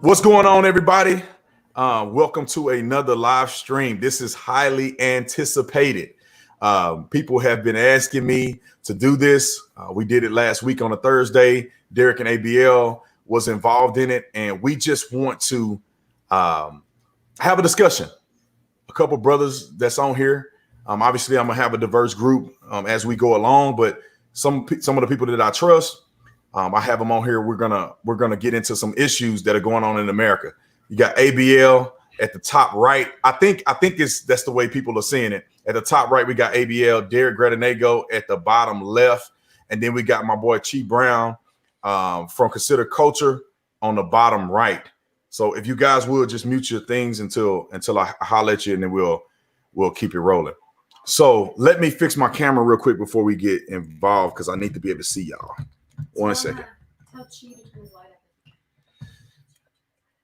What's going on, everybody? Welcome to another live stream. This is highly anticipated. People have been asking me to do this. We did it last week on a Thursday. Derek and ABL was involved in it, and we just want to have a discussion. A couple brothers that's on here. Obviously, I'm gonna have a diverse group as we go along, but some of the people that I trust, I have them on here. We're gonna get into some issues that are going on in America. You got ABL at the top right. I think that's the way people are seeing it. At the top right, we got ABL, Derek Gretanego at the bottom left, and then we got my boy Chi Brown from Consider Culture on the bottom right. So if you guys will just mute your things until I holler at you, and then we'll keep it rolling. So let me fix my camera real quick before we get involved because I need to be able to see y'all. 1 second.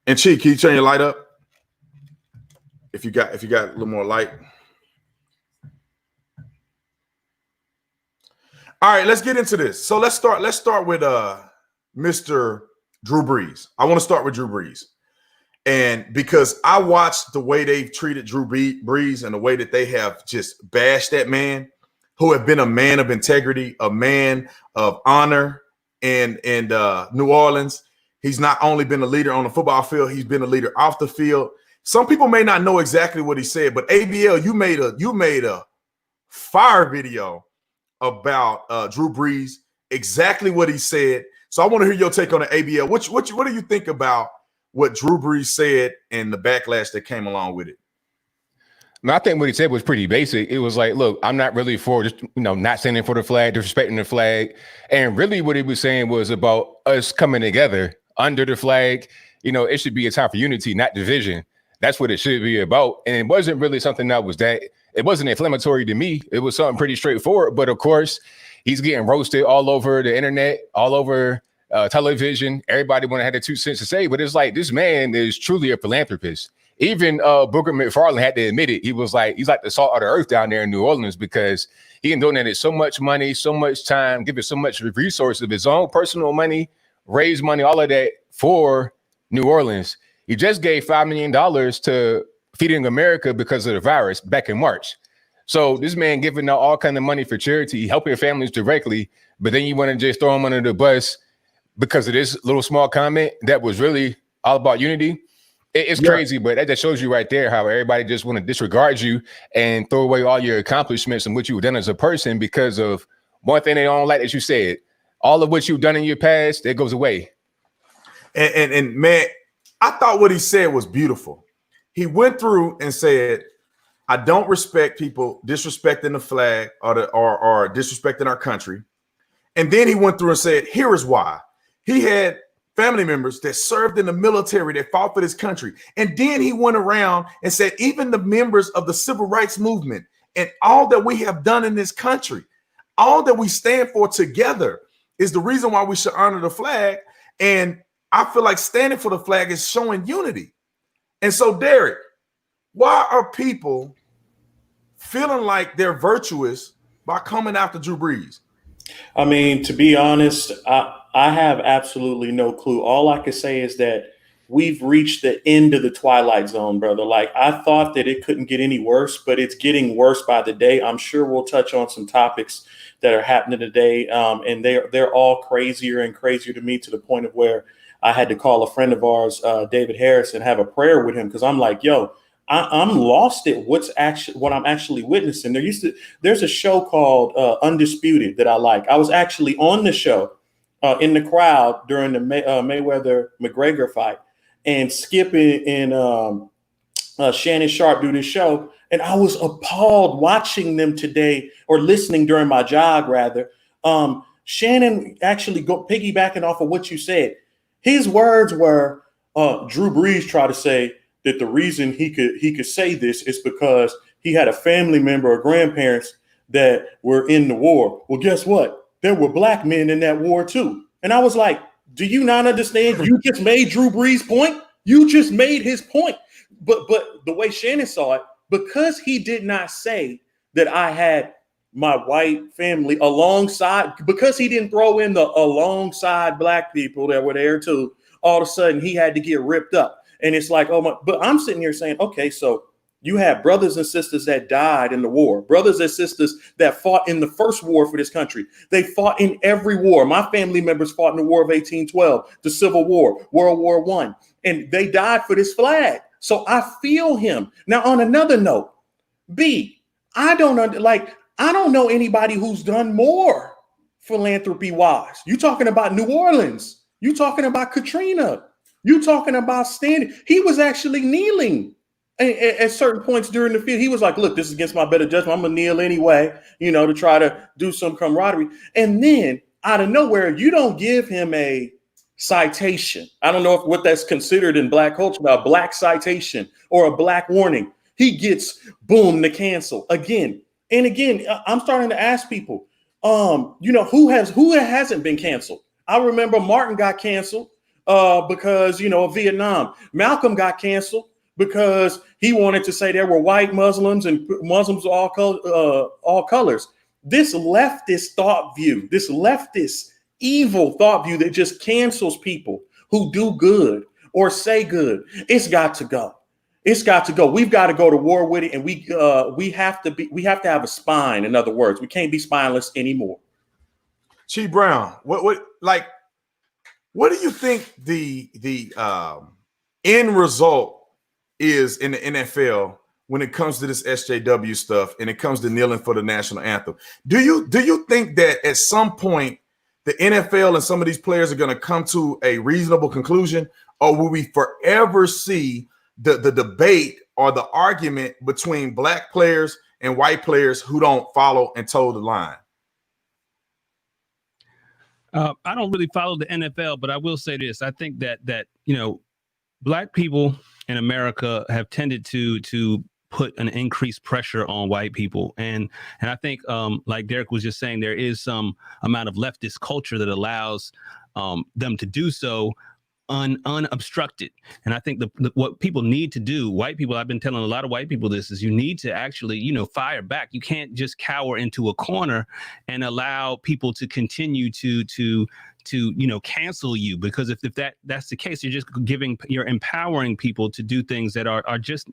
And Chi, can you turn your light up? If you got a little more light. All right, let's get into this. So let's start with Mr. Drew Brees. I want to start with Drew Brees. And because I watched the way they've treated Drew Brees and the way that they have just bashed that man, who have been a man of integrity, a man of honor in New Orleans. He's not only been a leader on the football field, he's been a leader off the field. Some people may not know exactly what he said, but ABL, you made a fire video about Drew Brees, exactly what he said. So I want to hear your take on the ABL. What do you think about what Drew Brees said and the backlash that came along with it? I think what he said was pretty basic. It was like, look, I'm not really for just, not standing for the flag, disrespecting the flag. And really what he was saying was about us coming together under the flag. It should be a time for unity, not division. That's what it should be about. And it wasn't really something it wasn't inflammatory to me. It was something pretty straightforward. But of course, he's getting roasted all over the internet, all over television. Everybody want to have their 2 cents to say, but it's like, this man is truly a philanthropist. Even Booker McFarland had to admit it. He was like, he's like the salt of the earth down there in New Orleans because he donated so much money, so much time, given so much resources of his own personal money, raised money, all of that for New Orleans. He just gave $5 million to Feeding America because of the virus back in March. So this man giving out all kind of money for charity, helping families directly, but then you want to just throw him under the bus because of this little small comment that was really all about unity. It's crazy, but that just shows you right there how everybody just want to disregard you and throw away all your accomplishments and what you've done as a person because of one thing they don't like that you said. All of what you've done in your past, that goes away. And man, I thought what he said was beautiful. He went through and said, I don't respect people disrespecting the flag or disrespecting our country. And then he went through and said, here is why. He had family members that served in the military that fought for this country. And then he went around and said, even the members of the civil rights movement and all that we have done in this country, all that we stand for together is the reason why we should honor the flag. And I feel like standing for the flag is showing unity. And so, Derek, why are people feeling like they're virtuous by coming after Drew Brees? I mean, to be honest, I have absolutely no clue. All I can say is that we've reached the end of the twilight zone, brother. Like, I thought that it couldn't get any worse, but it's getting worse by the day. I'm sure we'll touch on some topics that are happening today, and they're all crazier and crazier to me, to the point of where I had to call a friend of ours, David Harris, and have a prayer with him because I'm like, yo, I'm lost at what I'm actually witnessing. There's a show called Undisputed that I like. I was actually on the show in the crowd during the Mayweather McGregor fight, and Skip and Shannon Sharp do this show. And I was appalled watching them today, or listening during my jog rather. Shannon actually piggybacking off of what you said. His words were, Drew Brees tried to say that the reason he could say this is because he had a family member or grandparents that were in the war. Well, guess what? There were black men in that war too. And I was like, do you not understand? You just made Drew Brees' point. You just made his point. But the way Shannon saw it, because he did not say that I had my white family alongside, because he didn't throw in the alongside black people that were there too, all of a sudden he had to get ripped up. And it's like, oh my, but I'm sitting here saying, okay, so you have brothers and sisters that died in the war, brothers and sisters that fought in the first war for this country. They fought in every war. My family members fought in the War of 1812, the Civil War, World War I, and they died for this flag. So I feel him. Now, on another note, I don't know anybody who's done more philanthropy wise. You talking about New Orleans? You talking about Katrina? You talking about standing? He was actually kneeling at certain points during the field. He was like, look, this is against my better judgment. I'm gonna kneel anyway, to try to do some camaraderie. And then out of nowhere, you don't give him a citation. I don't know what that's considered in Black culture, a Black citation or a Black warning. He gets boom to cancel again and again. I'm starting to ask people, who hasn't been canceled? I remember Martin got canceled because of Vietnam. Malcolm got canceled because he wanted to say there were white Muslims and Muslims of all colors. This leftist thought view, this leftist evil thought view that just cancels people who do good or say good, it's got to go. It's got to go. We've got to go to war with it, and we have to have a spine. In other words, we can't be spineless anymore. Chief Brown, what do you think the end result is in the NFL when it comes to this SJW stuff and it comes to kneeling for the national anthem? Do you think that at some point the NFL and some of these players are going to come to a reasonable conclusion, or will we forever see the debate or the argument between Black players and white players who don't follow and toe the line? I don't really follow the NFL, but I will say this. I think that Black people in America have tended to put an increased pressure on white people. And I think, like Derek was just saying, there is some amount of leftist culture that allows them to do so unobstructed. And I think what people need to do, white people, I've been telling a lot of white people this, is you need to actually, fire back. You can't just cower into a corner and allow people to continue to cancel you, because if that's the case, you're empowering people to do things that are just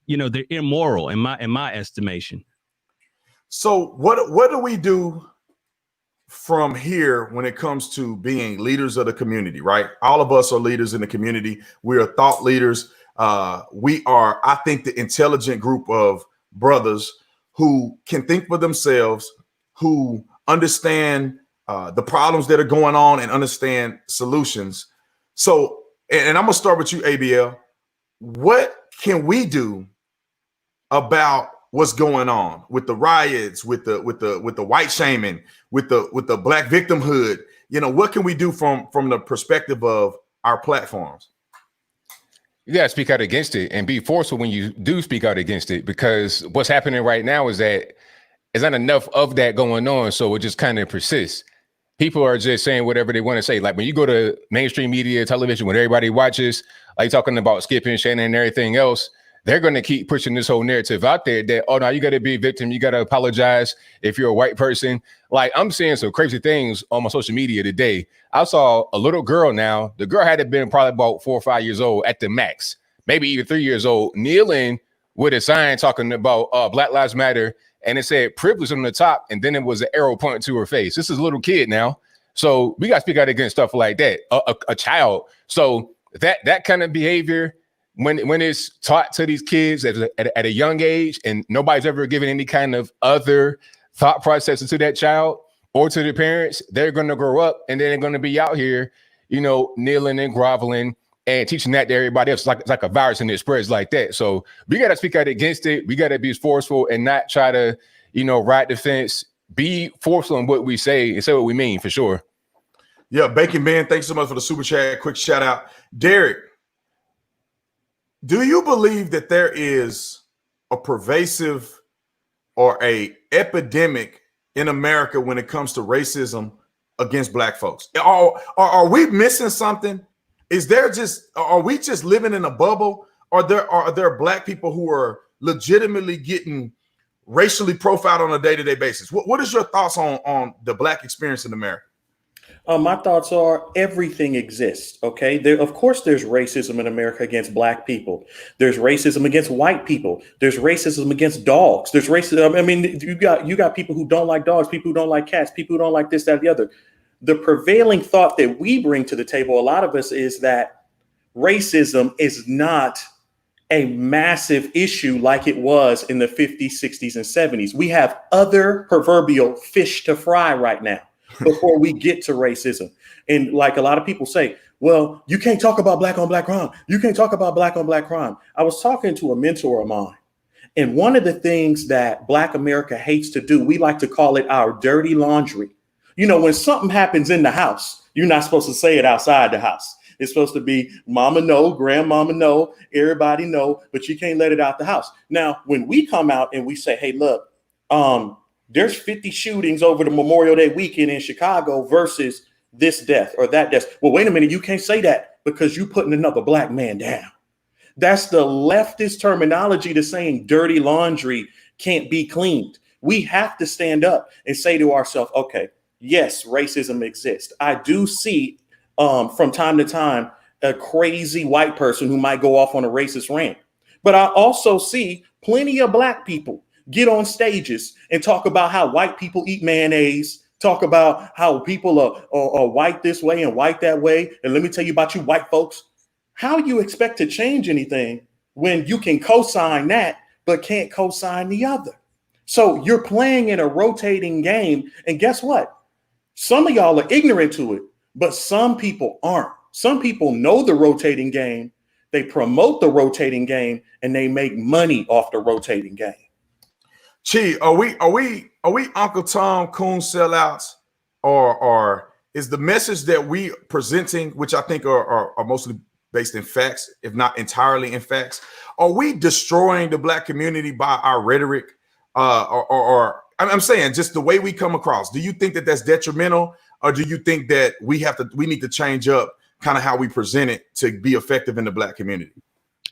they're immoral in my estimation. So what do we do from here when it comes to being leaders of the community, right? All of us are leaders in the community. We are thought leaders. We are, I think, the intelligent group of brothers who can think for themselves, who understand the problems that are going on and understand solutions. So, and I'm gonna start with you, ABL. What can we do about what's going on with the riots, with the white shaming, with the Black victimhood? What can we do from the perspective of our platforms? You gotta speak out against it and be forceful when you do speak out against it, because what's happening right now is that there's not enough of that going on, so it just kind of persists. People are just saying whatever they want to say. Like when you go to mainstream media, television, when everybody watches, like talking about Skip and Shannon and everything else, they're going to keep pushing this whole narrative out there that, oh, no, you got to be a victim. You got to apologize if you're a white person. Like, I'm seeing some crazy things on my social media today. I saw a little girl now. The girl had to been probably about 4 or 5 years old at the max, maybe even 3 years old, kneeling with a sign talking about Black Lives Matter. And it said privilege on the top. And then it was an arrow pointing to her face. This is a little kid now. So we got to speak out against stuff like that, a child. So that kind of behavior, when it's taught to these kids at a young age, and nobody's ever given any kind of other thought process to that child or to their parents, they're going to grow up and then they're going to be out here, kneeling and groveling and teaching that to everybody else. It's like a virus and it spreads like that. So we got to speak out against it. We got to be forceful and not try to, ride the fence. Be forceful in what we say and say what we mean, for sure. Yeah, Bacon Ben, thanks so much for the super chat. Quick shout out. Derek, do you believe that there is a pervasive or a epidemic in America when it comes to racism against Black folks? Are we missing something? Are we just living in a bubble? Are there Black people who are legitimately getting racially profiled on a day-to-day basis? What is your thoughts on the Black experience in America? My thoughts are everything exists. Okay, of course, there's racism in America against black people. There's racism against white people. There's racism against dogs. There's racism. I mean, you got people who don't like dogs, people who don't like cats, people who don't like this, that, the other. The prevailing thought that we bring to the table, a lot of us, is that racism is not a massive issue like it was in the 50s, 60s, and 70s. We have other proverbial fish to fry right now before we get to racism. And like a lot of people say, well, you can't talk about black on black crime. You can't talk about black on black crime. I was talking to a mentor of mine, and one of the things that Black America hates to do, we like to call it our dirty laundry. You know, when something happens in the house, you're not supposed to say it outside the house. It's supposed to be mama know, grandmama know, everybody know, but you can't let it out the house. Now, when we come out and we say, hey, look, there's 50 shootings over the Memorial Day weekend in Chicago versus this death or that death. Well, wait a minute. You can't say that because you're putting another black man down. That's the leftist terminology to saying dirty laundry can't be cleaned. We have to stand up and say to ourselves, okay, yes, racism exists. I do see from time to time a crazy white person who might go off on a racist rant. But I also see plenty of black people get on stages and talk about how white people eat mayonnaise, talk about how people are white this way and white that way. And let me tell you about you white folks. How you expect to change anything when you can co-sign that, but can't co-sign the other? So you're playing in a rotating game. And guess what? Some of y'all are ignorant to it, but some people aren't. Some people know the rotating game. They promote the rotating game and they make money off the rotating game. Chi, are we Uncle Tom Coon sellouts, or is the message that we presenting, which I think are mostly based in facts, if not entirely in facts, are we destroying the black community by our rhetoric? Or I'm saying just the way we come across. Do you think that that's detrimental, or do you think that we need to change up kind of how we present it to be effective in the black community?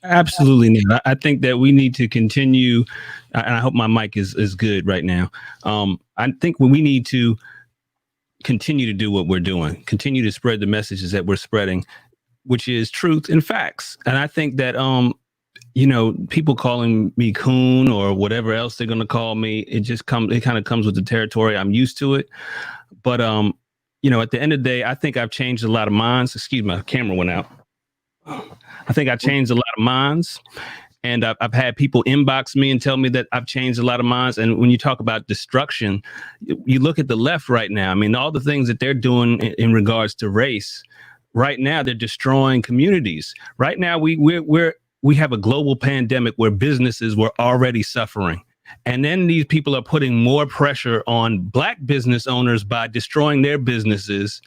Absolutely not. I think that we need to continue, and I hope my mic is good right now. I think we need to continue to do what we're doing, continue to spread the messages that we're spreading, which is truth and facts. And I think that, people calling me coon or whatever else they're going to call me, it kind of comes with the territory. I'm used to it. But, at the end of the day, I think I've changed a lot of minds. Excuse me, my camera went out. I think I changed a lot of minds, and I've had people inbox me and tell me that I've changed a lot of minds. And when you talk about destruction, you look at the left right now. I mean, all the things that they're doing in regards to race right now, they're destroying communities. Right now, we have a global pandemic where businesses were already suffering. And then these people are putting more pressure on black business owners by destroying their businesses.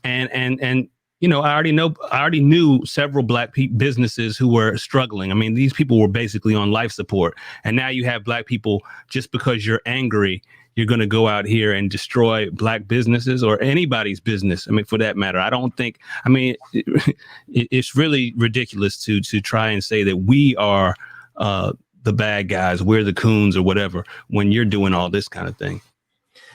And I already knew several black businesses who were struggling. I mean, these people were basically on life support. And now you have black people, just because you're angry, you're going to go out here and destroy black businesses or anybody's business. I mean, for that matter, it's really ridiculous to try and say that we are the bad guys, we're the coons or whatever, when you're doing all this kind of thing.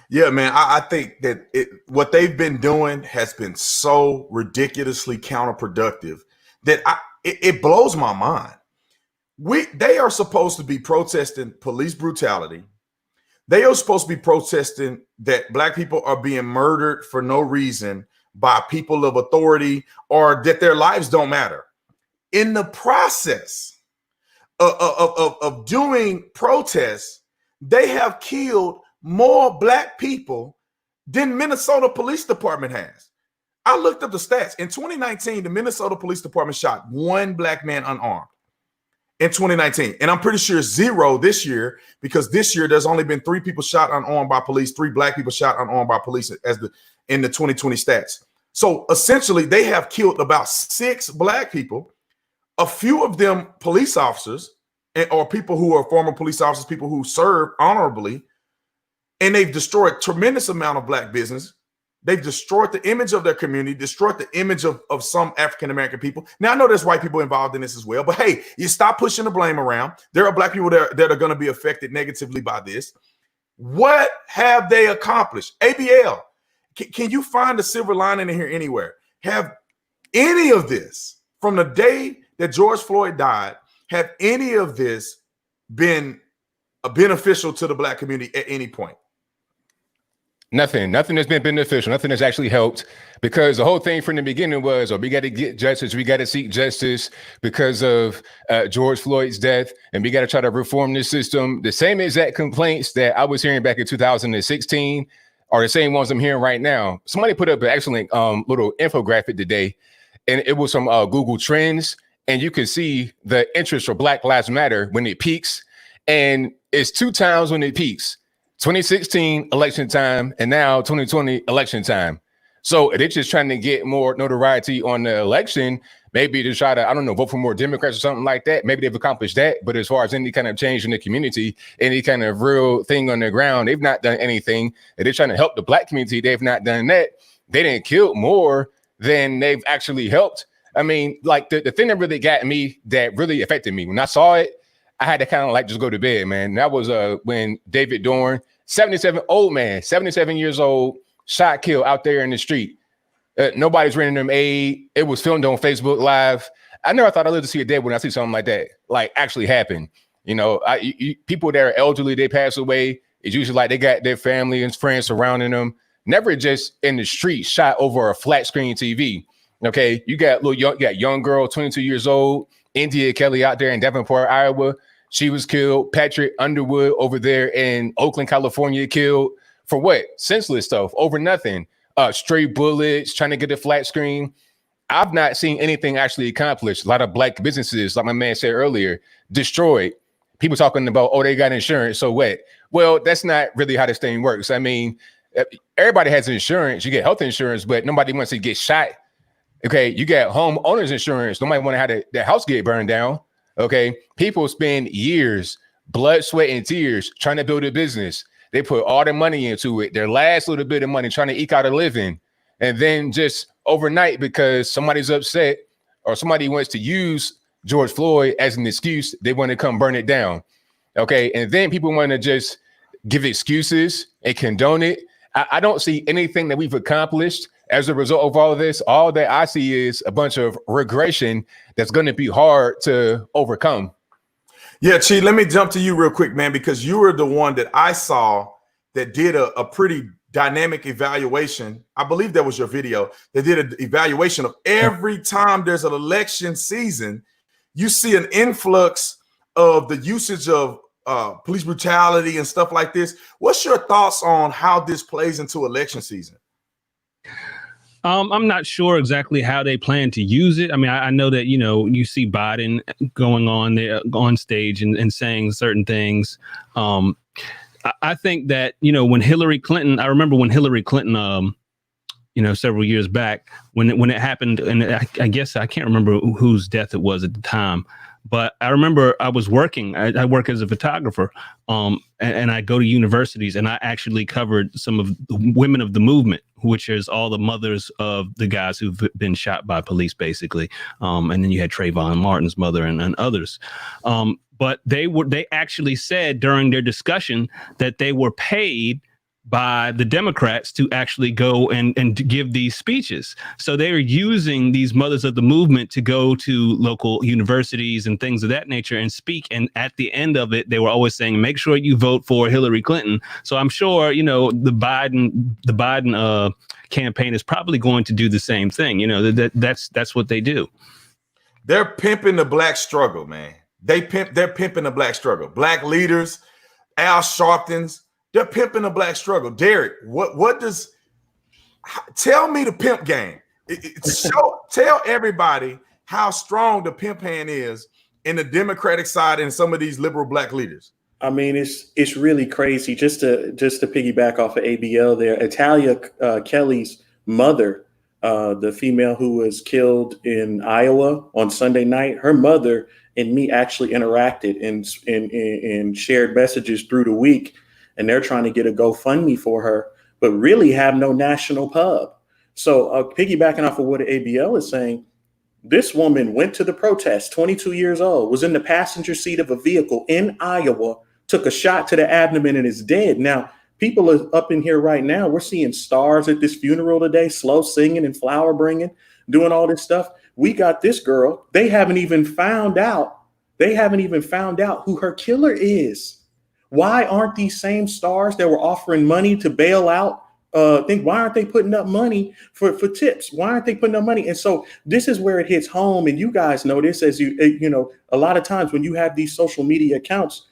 Yeah, man, I think that what they've been doing has been so ridiculously counterproductive that it blows my mind. They are supposed to be protesting police brutality. They are supposed to be protesting that black people are being murdered for no reason by people of authority, or that their lives don't matter. In the process of doing protests, they have killed more black people than Minnesota Police Department has. I looked up the stats. In 2019, the Minnesota Police Department shot one black man unarmed in 2019. And I'm pretty sure 0 this year, because this year there's only been 3 people shot unarmed by police, 3 black people shot unarmed by police in the 2020 stats. So essentially they have killed about 6 black people, a few of them police officers, or people who are former police officers, people who serve honorably. And they've destroyed a tremendous amount of black business. They've destroyed the image of their community, destroyed the image of some African-American people. Now, I know there's white people involved in this as well, but hey, you stop pushing the blame around. There are black people that are going to be affected negatively by this. What have they accomplished? ABL, can you find a silver lining in here anywhere? Have any of this, from the day that George Floyd died, have any of this been beneficial to the Black community at any point? Nothing has been beneficial. Nothing has actually helped, because the whole thing from the beginning was, we got to get justice. We got to seek justice because of George Floyd's death, and we got to try to reform this system. The same exact complaints that I was hearing back in 2016 are the same ones I'm hearing right now. Somebody put up an excellent little infographic today, and it was from Google Trends, and you can see the interest for Black Lives Matter when it peaks, and it's 2 times when it peaks. 2016 election time and now 2020 election time. So they're just trying to get more notoriety on the election, maybe to try to, I don't know, vote for more Democrats or something like that. Maybe they've accomplished that. But as far as any kind of change in the community, any kind of real thing on the ground, they've not done anything. They're trying to help the Black community. They've not done that. They didn't kill more than they've actually helped. I mean, like the thing that really got me, that really affected me when I saw it, I had to kind of like just go to bed, man. That was when David Dorn, 77 years old, shot, killed out there in the street. Nobody's rendering him aid. It was filmed on Facebook Live. I never thought I'd live to see a day when I see something like that, like actually happen. You know, people that are elderly, they pass away. It's usually like they got their family and friends surrounding them. Never just in the street, shot over a flat screen TV. Okay, you got young girl, 22 years old, India Kelly out there in Davenport, Iowa. She was killed. Patrick Underwood over there in Oakland, California, killed for what? Senseless stuff, over nothing. Stray bullets, trying to get a flat screen. I've not seen anything actually accomplished. A lot of Black businesses, like my man said earlier, destroyed. People talking about, they got insurance, so what? Well, that's not really how this thing works. I mean, everybody has insurance. You get health insurance, but nobody wants to get shot. Okay, you got homeowners insurance. Nobody want to have their house get burned down. Okay, people spend years, blood, sweat, and tears trying to build a business. They put all their money into it, their last little bit of money, trying to eke out a living. And then just overnight, because somebody's upset or somebody wants to use George Floyd as an excuse, they want to come burn it down. Okay, and then people want to just give excuses and condone it. I don't see anything that we've accomplished as a result of all of this. All that I see is a bunch of regression that's going to be hard to overcome. Yeah, Chi, let me jump to you real quick, man, because you were the one that I saw that did a pretty dynamic evaluation. I believe that was your video. They did an evaluation of every time there's an election season, you see an influx of the usage of police brutality and stuff like this. What's your thoughts on how this plays into election season? I'm not sure exactly how they plan to use it. I mean, I know that, you see Biden going on there on stage and saying certain things. I think that, when Hillary Clinton, I remember when Hillary Clinton, several years back when it happened, and I guess I can't remember whose death it was at the time. But I remember I was working. I work as a photographer, and I go to universities, and I actually covered some of the women of the movement, which is all the mothers of the guys who've been shot by police, basically. And then you had Trayvon Martin's mother and others. But they actually said during their discussion that they were paid by the Democrats to actually go and to give these speeches. So they are using these mothers of the movement to go to local universities and things of that nature and speak. And at the end of it, they were always saying, make sure you vote for Hillary Clinton. So I'm sure, the Biden campaign is probably going to do the same thing. That's what they do. They're pimping the Black struggle, man. They're pimping the Black struggle. Black leaders, Al Sharpton's, they're pimping the Black struggle. Derek, tell me the pimp game. Tell everybody how strong the pimp hand is in the Democratic side and some of these liberal Black leaders. I mean, it's really crazy. Just to piggyback off of ABL there, Italia Kelly's mother, the female who was killed in Iowa on Sunday night, her mother and me actually interacted and shared messages through the week. And they're trying to get a GoFundMe for her, but really have no national pub. So piggybacking off of what ABL is saying, this woman went to the protest, 22 years old, was in the passenger seat of a vehicle in Iowa, took a shot to the abdomen and is dead. Now, People are up in here right now. We're seeing stars at this funeral today, slow singing and flower bringing, doing all this stuff. We got this girl. They haven't even found out. They haven't even found out who her killer is. Why aren't these same stars that were offering money to bail out? Why aren't they putting up money for tips? Why aren't they putting up money? And so this is where it hits home. And you guys know this, as you know, a lot of times when you have these social media accounts,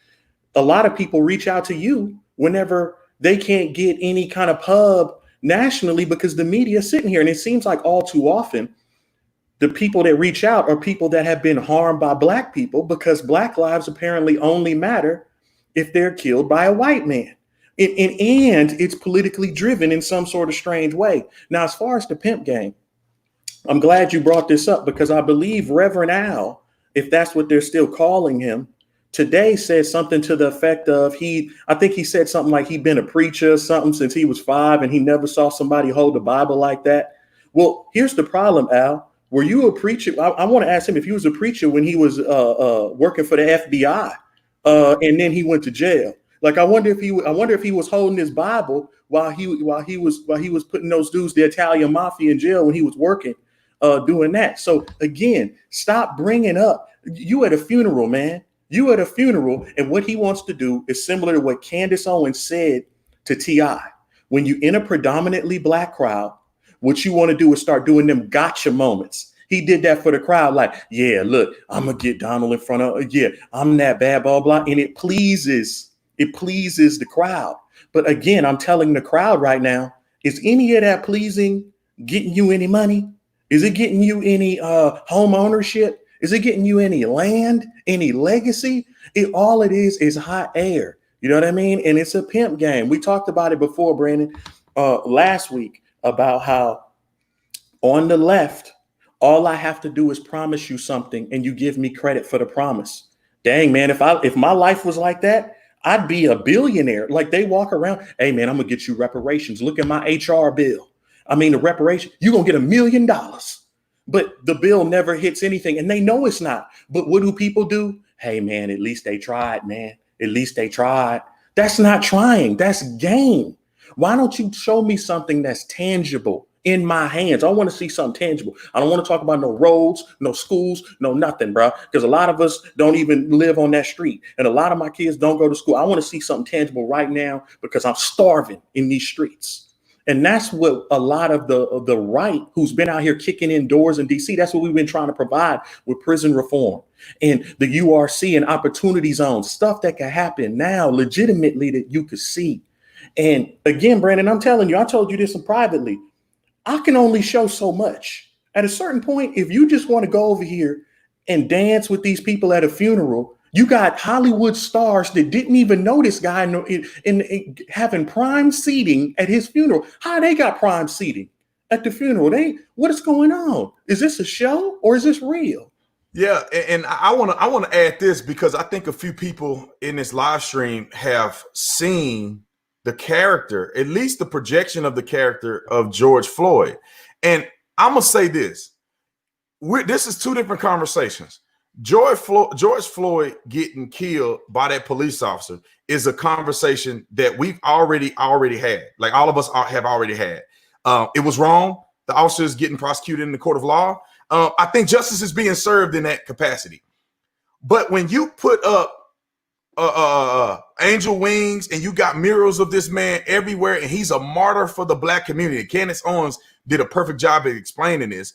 a lot of people reach out to you whenever they can't get any kind of pub nationally because the media is sitting here. And it seems like all too often, the people that reach out are people that have been harmed by Black people, because Black lives apparently only matter if they're killed by a white man. And it's politically driven in some sort of strange way. Now, as far as the pimp game, I'm glad you brought this up, because I believe Reverend Al, if that's what they're still calling him, today said something to the effect of I think he said something like he'd been a preacher or something since he was 5 and he never saw somebody hold the Bible like that. Well, here's the problem, Al. Were you a preacher? I want to ask him if he was a preacher when he was working for the FBI, and then he went to jail. Like, I wonder if he was holding his Bible while he was putting those dudes, the Italian mafia, in jail when he was working, doing that. So again, stop bringing up, you at a funeral, man. You at a funeral, and what he wants to do is similar to what Candace Owens said to T.I. When you in a predominantly Black crowd, what you want to do is start doing them gotcha moments. He did that for the crowd, like, yeah, look, I'm gonna get Donald in front of, yeah, I'm that bad, blah, blah. And it pleases the crowd. But again, I'm telling the crowd right now, is any of that pleasing getting you any money? Is it getting you any home ownership? Is it getting you any land, any legacy? All it is hot air. You know what I mean? And it's a pimp game. We talked about it before, Brandon, last week, about how on the left, all I have to do is promise you something and you give me credit for the promise. Dang, man, if my life was like that, I'd be a billionaire. Like, they walk around, hey, man, I'm going to get you reparations. Look at my HR bill. I mean, the reparation, you're going to get $1 million. But the bill never hits anything, and they know it's not. But what do people do? Hey, man, at least they tried, man. At least they tried. That's not trying. That's game. Why don't you show me something that's tangible in my hands? I want to see something tangible. I don't want to talk about no roads, no schools, no nothing, bro. Because a lot of us don't even live on that street. And a lot of my kids don't go to school. I want to see something tangible right now because I'm starving in these streets. And that's what a lot of the right, who's been out here kicking in doors in DC, that's what we've been trying to provide with prison reform and the URC and opportunity zones, stuff that can happen now legitimately that you could see. And again, Brandon, I'm telling you, I told you this privately. I can only show so much. At a certain point, if you just want to go over here and dance with these people at a funeral, you got Hollywood stars that didn't even know this guy in having prime seating at his funeral. How they got prime seating at the funeral? What is going on? Is this a show or is this real? Yeah, and I want to add this, because I think a few people in this live stream have seen the character, at least the projection of the character of George Floyd. And I'm gonna say this: this is two different conversations. George Floyd getting killed by that police officer is a conversation that we've already had. Like, all of us have already had. It was wrong. The officer is getting prosecuted in the court of law. I think justice is being served in that capacity. But when you put up angel wings and you got murals of this man everywhere, and he's a martyr for the Black community, Candace Owens did a perfect job at explaining this.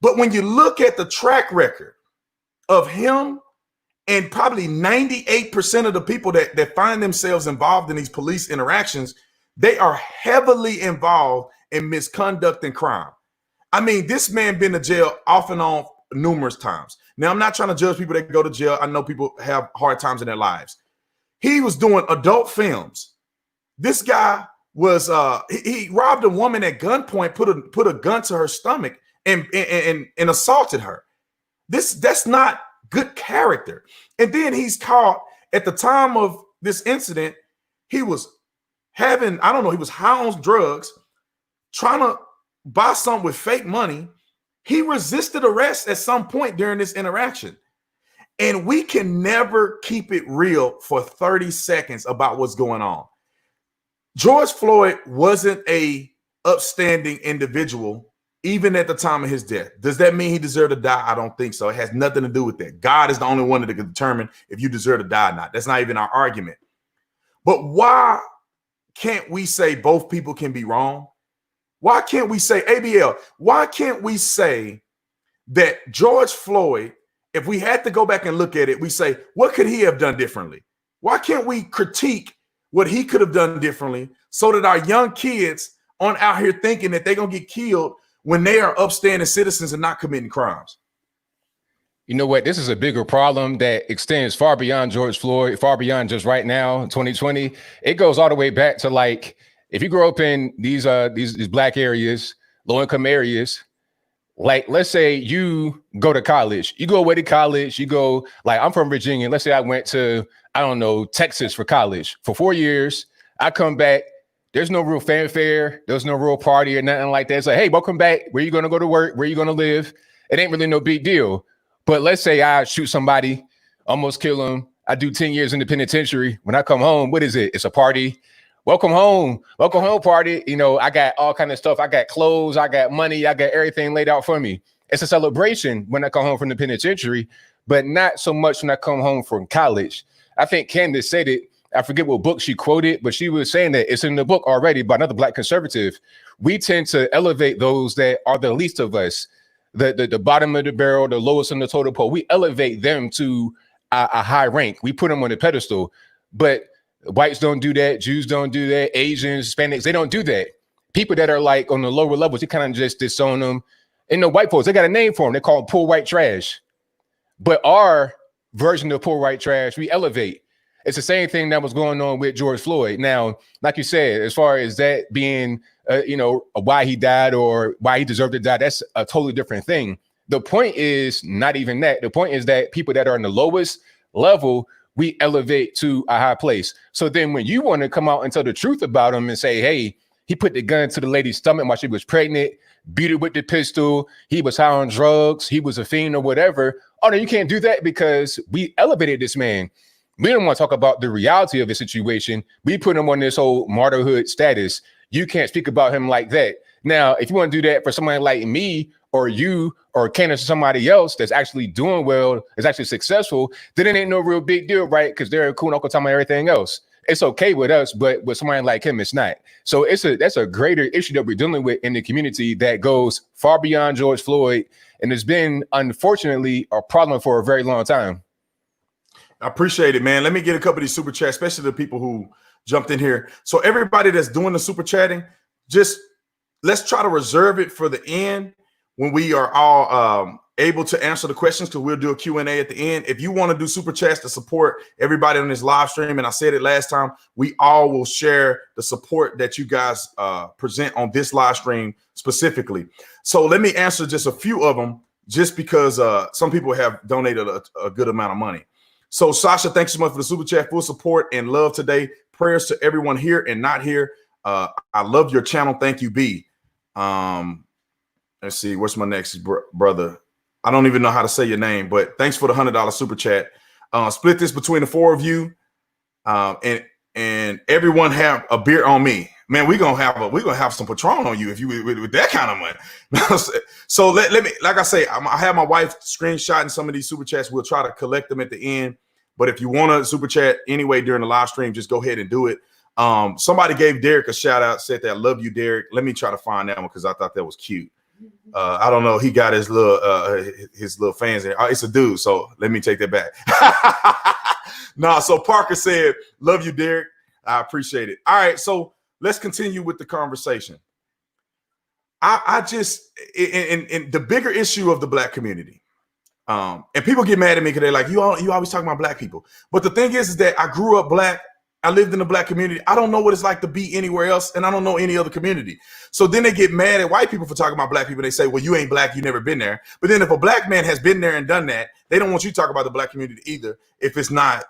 But when you look at the track record of him and probably 98% of the people that find themselves involved in these police interactions, they are heavily involved in misconduct and crime. I mean, this man been to jail off and on numerous times. Now, I'm not trying to judge people that go to jail. I know people have hard times in their lives. He was doing adult films. This guy was he robbed a woman at gunpoint, put a gun to her stomach, and assaulted her. That's not good character. And then he's caught at the time of this incident. He was having, I don't know, he was high on drugs, trying to buy something with fake money. He resisted arrest at some point during this interaction. And we can never keep it real for 30 seconds about what's going on. George Floyd wasn't a upstanding individual even at the time of his death. Does that mean he deserved to die? I don't think so. It has nothing to do with that. God is the only one that can determine if you deserve to die or not. That's not even our argument. But why can't we say both people can be wrong? Why can't we say, ABL, why can't we say that George Floyd, if we had to go back and look at it, we say, what could he have done differently? Why can't we critique what he could have done differently so that our young kids aren't out here thinking that they're going to get killed when they are upstanding citizens and not committing crimes? You know what? This is a bigger problem that extends far beyond George Floyd, far beyond just right now, 2020. It goes all the way back to, like, if you grow up in these black areas, low income areas, like, let's say you go to college, you go away to college, you go, like, I'm from Virginia. Let's say I went to, I don't know, Texas for college for 4 years. I come back. There's no real fanfare. There's no real party or nothing like that. It's like, hey, welcome back. Where you going to go to work? Where you going to live? It ain't really no big deal. But let's say I shoot somebody, almost kill them. I do 10 years in the penitentiary. When I come home, what is it? It's a party. Welcome home party. You know, I got all kind of stuff. I got clothes. I got money. I got everything laid out for me. It's a celebration when I come home from the penitentiary, but not so much when I come home from college. I think Candace said it. I forget what book she quoted, but she was saying that it's in the book already by another black conservative. We tend to elevate those that are the least of us, the bottom of the barrel, the lowest on the totem pole. We elevate them to a high rank. We put them on a pedestal, but whites don't do that. Jews don't do that. Asians, Hispanics, they don't do that. People that are like on the lower levels, you kind of just disown them. And the white folks, they got a name for them. They call them poor white trash. But our version of poor white trash, we elevate. It's the same thing that was going on with George Floyd. Now, like you said, as far as that being, why he died or why he deserved to die, that's a totally different thing. The point is not even that. The point is that people that are in the lowest level, we elevate to a high place. So then when you want to come out and tell the truth about him and say, hey, he put the gun to the lady's stomach while she was pregnant, beat her with the pistol, he was high on drugs, he was a fiend or whatever. Oh, no, you can't do that because we elevated this man. We don't want to talk about the reality of the situation. We put him on this whole martyrhood status. You can't speak about him like that. Now, if you want to do that for somebody like me or you or Candace or somebody else that's actually doing well, is actually successful, then it ain't no real big deal, right? Because they're cool Uncle Tom and everything else. It's okay with us, but with somebody like him, it's not. So that's a greater issue that we're dealing with in the community that goes far beyond George Floyd. And it's been, unfortunately, a problem for a very long time. I appreciate it, man. Let me get a couple of these super chats, especially the people who jumped in here. So everybody that's doing the super chatting, just let's try to reserve it for the end when we are all able to answer the questions, because we'll do a Q&A at the end. If you want to do super chats to support everybody on this live stream, and I said it last time, we all will share the support that you guys present on this live stream specifically. So let me answer just a few of them, just because some people have donated a good amount of money. So Sasha, thanks so much for the super chat, full support and love today. Prayers to everyone here and not here. I love your channel. Thank you, B. Let's see, what's my next brother? I don't even know how to say your name, but thanks for the $100 super chat. Split this between the four of you, and everyone have a beer on me. Man, we're gonna have some Patron on you if you with that kind of money. So let me, like I say, I have my wife screenshotting some of these super chats. We'll try to collect them at the end. But if you want to super chat anyway during the live stream, just go ahead and do it. Somebody gave Derek a shout out, said that, love you, Derek. Let me try to find that one because I thought that was cute. I don't know. He got his little fans in. It's a dude, so let me take that back. So Parker said, love you, Derek. I appreciate it. All right, so let's continue with the conversation. I just, in the bigger issue of the black community, and people get mad at me because they're like, you always talking about black people. But the thing is that I grew up black. I lived in the black community. I don't know what it's like to be anywhere else, and I don't know any other community. So then they get mad at white people for talking about black people. They say, well, you ain't black. You never been there. But then if a black man has been there and done that, they don't want you to talk about the black community either if it's not,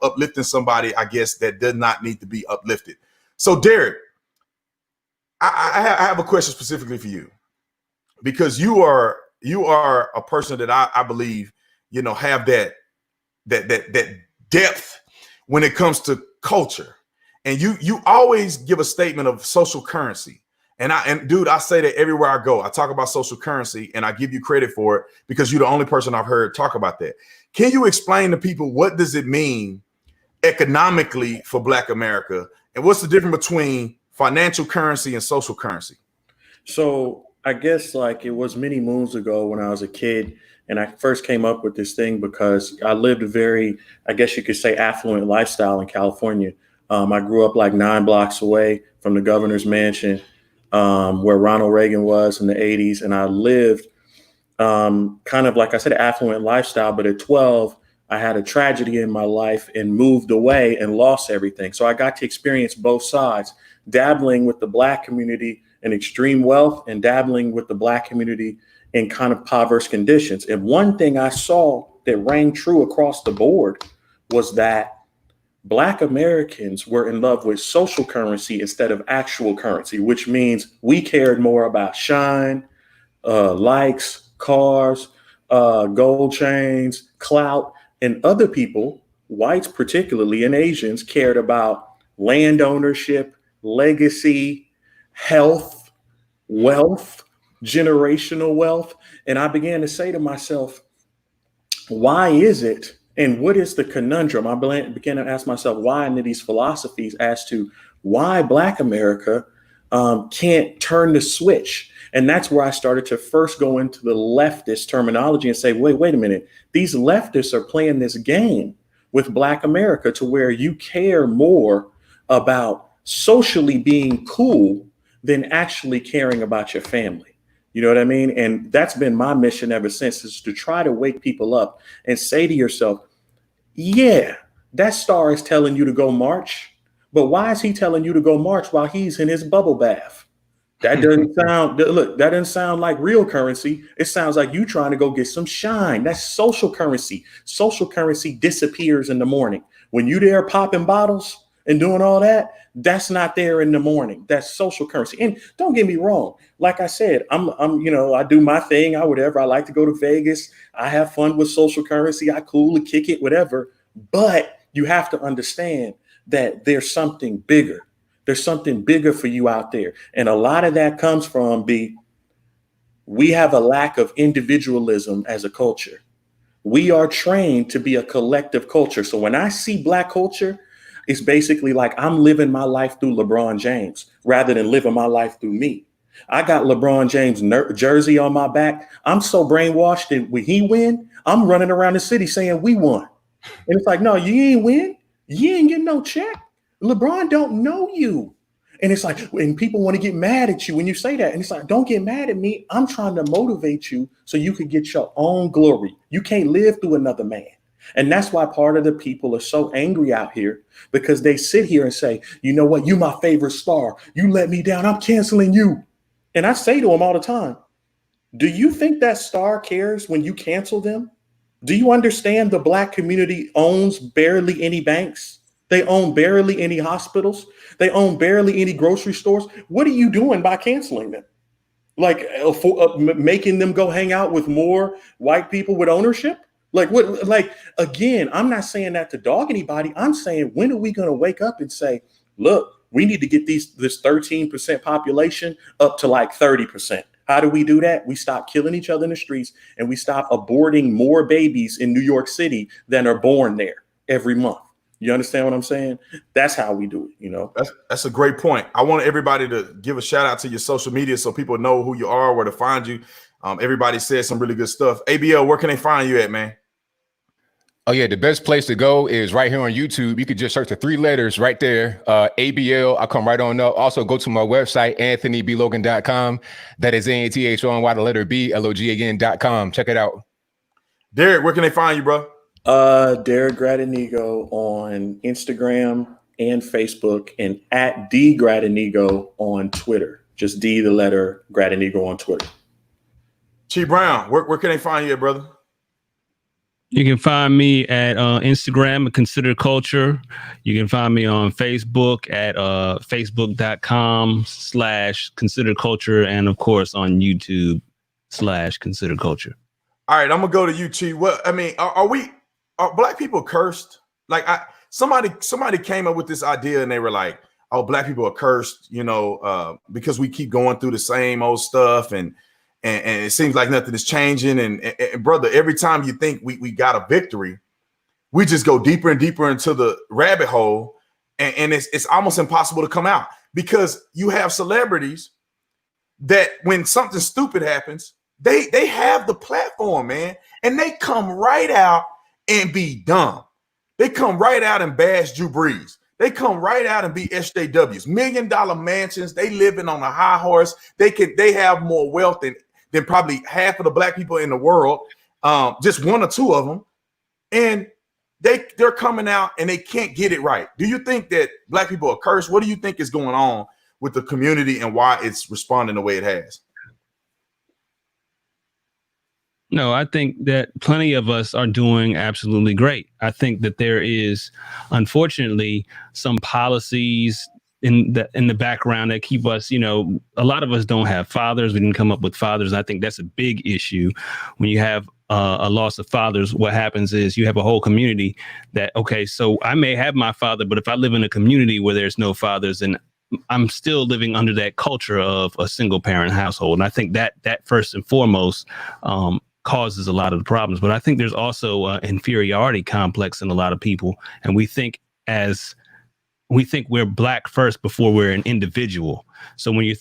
uplifting somebody, I guess, that does not need to be uplifted. So, Derek, I have a question specifically for you, because you are a person that I believe, have that depth when it comes to culture And you always give a statement of social currency. And dude, I say that everywhere I go. I talk about social currency and I give you credit for it because you're the only person I've heard talk about that. Can you explain to people what does it mean economically for Black America? And what's the difference between financial currency and social currency? So I guess like it was many moons ago when I was a kid and I first came up with this thing because I lived a very, I guess you could say, affluent lifestyle in California. I grew up like 9 blocks away from the governor's mansion where Ronald Reagan was in the 80s. And I lived kind of, like I said, affluent lifestyle. But at 12, I had a tragedy in my life and moved away and lost everything. So I got to experience both sides, dabbling with the Black community in extreme wealth and dabbling with the Black community in kind of impoverished conditions. And one thing I saw that rang true across the board was that Black Americans were in love with social currency instead of actual currency, which means we cared more about shine, likes, cars, gold chains, clout, and other people, whites particularly, and Asians cared about land ownership, legacy, health, wealth, generational wealth. And I began to say to myself, why is it? And what is the conundrum? I began to ask myself why into these philosophies as to why Black America can't turn the switch. And that's where I started to first go into the leftist terminology and say, wait a minute, these leftists are playing this game with Black America to where you care more about socially being cool than actually caring about your family. You know what I mean? And that's been my mission ever since, is to try to wake people up and say to yourself, yeah, that star is telling you to go march, but why is he telling you to go march while he's in his bubble bath? That doesn't sound, look, that doesn't sound like real currency. It sounds like you trying to go get some shine. That's social currency. Social currency disappears in the morning. When you there popping bottles and doing all that, that's not there in the morning. That's social currency. And don't get me wrong. Like I said, I'm, I do my thing. I like to go to Vegas. I have fun with social currency. I cool and kick it, whatever. But you have to understand that there's something bigger. There's something bigger for you out there. And a lot of that comes from we have a lack of individualism as a culture. We are trained to be a collective culture. So when I see Black culture, it's basically like I'm living my life through LeBron James rather than living my life through me. I got LeBron James jersey on my back. I'm so brainwashed that when he win, I'm running around the city saying we won. And it's like, no, you ain't win. You ain't getting no check. LeBron don't know you. And it's like, and people want to get mad at you when you say that. And it's like, don't get mad at me. I'm trying to motivate you so you can get your own glory. You can't live through another man. And that's why part of the people are so angry out here, because they sit here and say, you know what? You my favorite star. You let me down. I'm canceling you. And I say to them all the time, do you think that star cares when you cancel them? Do you understand the Black community owns barely any banks? They own barely any hospitals. They own barely any grocery stores. What are you doing by canceling them? Like making them go hang out with more white people with ownership? Like what? Like, again, I'm not saying that to dog anybody. I'm saying, when are we going to wake up and say, look, we need to get this 13% population up to like 30%. How do we do that? We stop killing each other in the streets and we stop aborting more babies in New York City than are born there every month. You understand what I'm saying? That's how we do it, you know? That's a great point. I want everybody to give a shout out to your social media so people know who you are, where to find you. Everybody said some really good stuff. ABL, where can they find you at, man? Oh, yeah. The best place to go is right here on YouTube. You could just search the 3 letters right there. ABL. I'll come right on up. Also, go to my website, anthonyblogan.com. That is ANTHONY, the letter B, LOG-again.com. Check it out. Derek, where can they find you, bro? Derek Gradinigo on Instagram and Facebook, and at D Gradinigo on Twitter. Just D, the letter Gradinigo on Twitter. T Brown, where can they find you at, brother? You can find me at Instagram at Consider Culture. You can find me on Facebook at facebook.com/Consider Culture, and of course on YouTube/Consider Culture. All right, I'm gonna go to you, T. What I mean, are Black people cursed? Like, somebody came up with this idea and they were like, oh, black people are cursed, because we keep going through the same old stuff and it seems like nothing is changing. And brother, every time you think we got a victory, we just go deeper and deeper into the rabbit hole, and it's almost impossible to come out, because you have celebrities that when something stupid happens, they have the platform, man, and they come right out and be dumb. They come right out and bash Drew Brees. They come right out and be SJWs, $1 million mansions. They living on a high horse. They have more wealth than probably half of the black people in the world, just one or two of them, and they're coming out and they can't get it right. Do you think that black people are cursed? What do you think is going on with the community and why it's responding the way it has? No, I think that plenty of us are doing absolutely great. I think that there is, unfortunately, some policies in the background that keep us, a lot of us don't have fathers. We didn't come up with fathers. I think that's a big issue. When you have a loss of fathers, what happens is you have a whole community that, okay, so I may have my father, but if I live in a community where there's no fathers, and I'm still living under that culture of a single parent household. And I think that first and foremost causes a lot of the problems. But I think there's also an inferiority complex in a lot of people. And we think we're black first before we're an individual. So when you're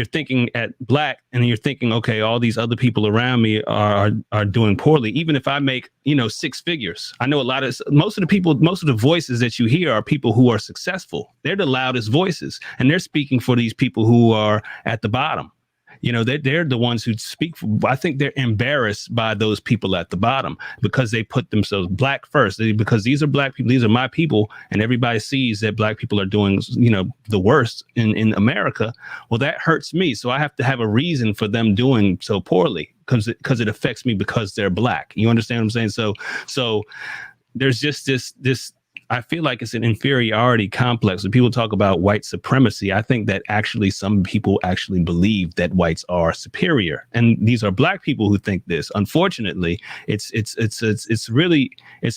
thinking at black and you're thinking, okay, all these other people around me are doing poorly. Even if I make, 6 figures, I know most of the voices that you hear are people who are successful. They're the loudest voices, and they're speaking for these people who are at the bottom. They're the ones who speak. I think they're embarrassed by those people at the bottom because they put themselves black first, because these are black people. These are my people. And everybody sees that black people are doing, the worst in America. Well, that hurts me. So I have to have a reason for them doing so poorly because it affects me because they're black. You understand what I'm saying? So there's just this. I feel like it's an inferiority complex. When people talk about white supremacy, I think that actually some people actually believe that whites are superior, and these are black people who think this. Unfortunately, it's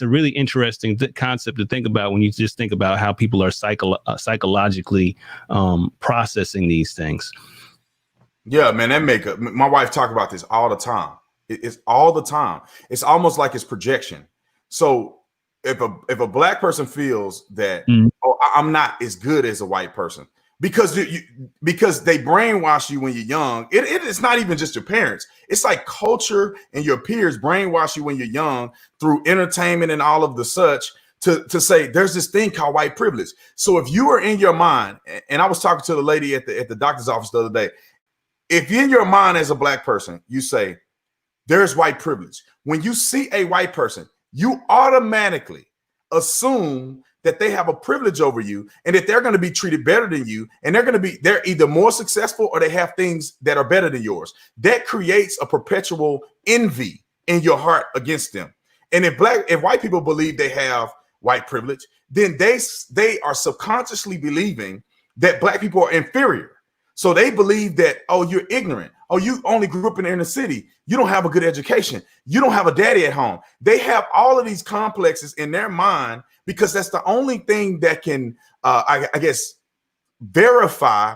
a really interesting concept to think about when you just think about how people are psychologically processing these things. Yeah, man, my wife talk about this all the time. It's all the time. It's almost like it's projection. So if a black person feels that, I'm not as good as a white person because they brainwash you when you're young. It's not even just your parents. It's like culture and your peers brainwash you when you're young through entertainment and all of the such to say there's this thing called white privilege. So if you are in your mind, and I was talking to the lady at the doctor's office the other day, if in your mind as a black person, you say there's white privilege. When you see a white person, you automatically assume that they have a privilege over you and that they're going to be treated better than you. And they're either more successful or they have things that are better than yours. That creates a perpetual envy in your heart against them. And if white people believe they have white privilege, then they are subconsciously believing that black people are inferior. So they believe that, oh, you're ignorant. Oh, you only grew up in the inner city. You don't have a good education. You don't have a daddy at home. They have all of these complexes in their mind because that's the only thing that can, I guess, verify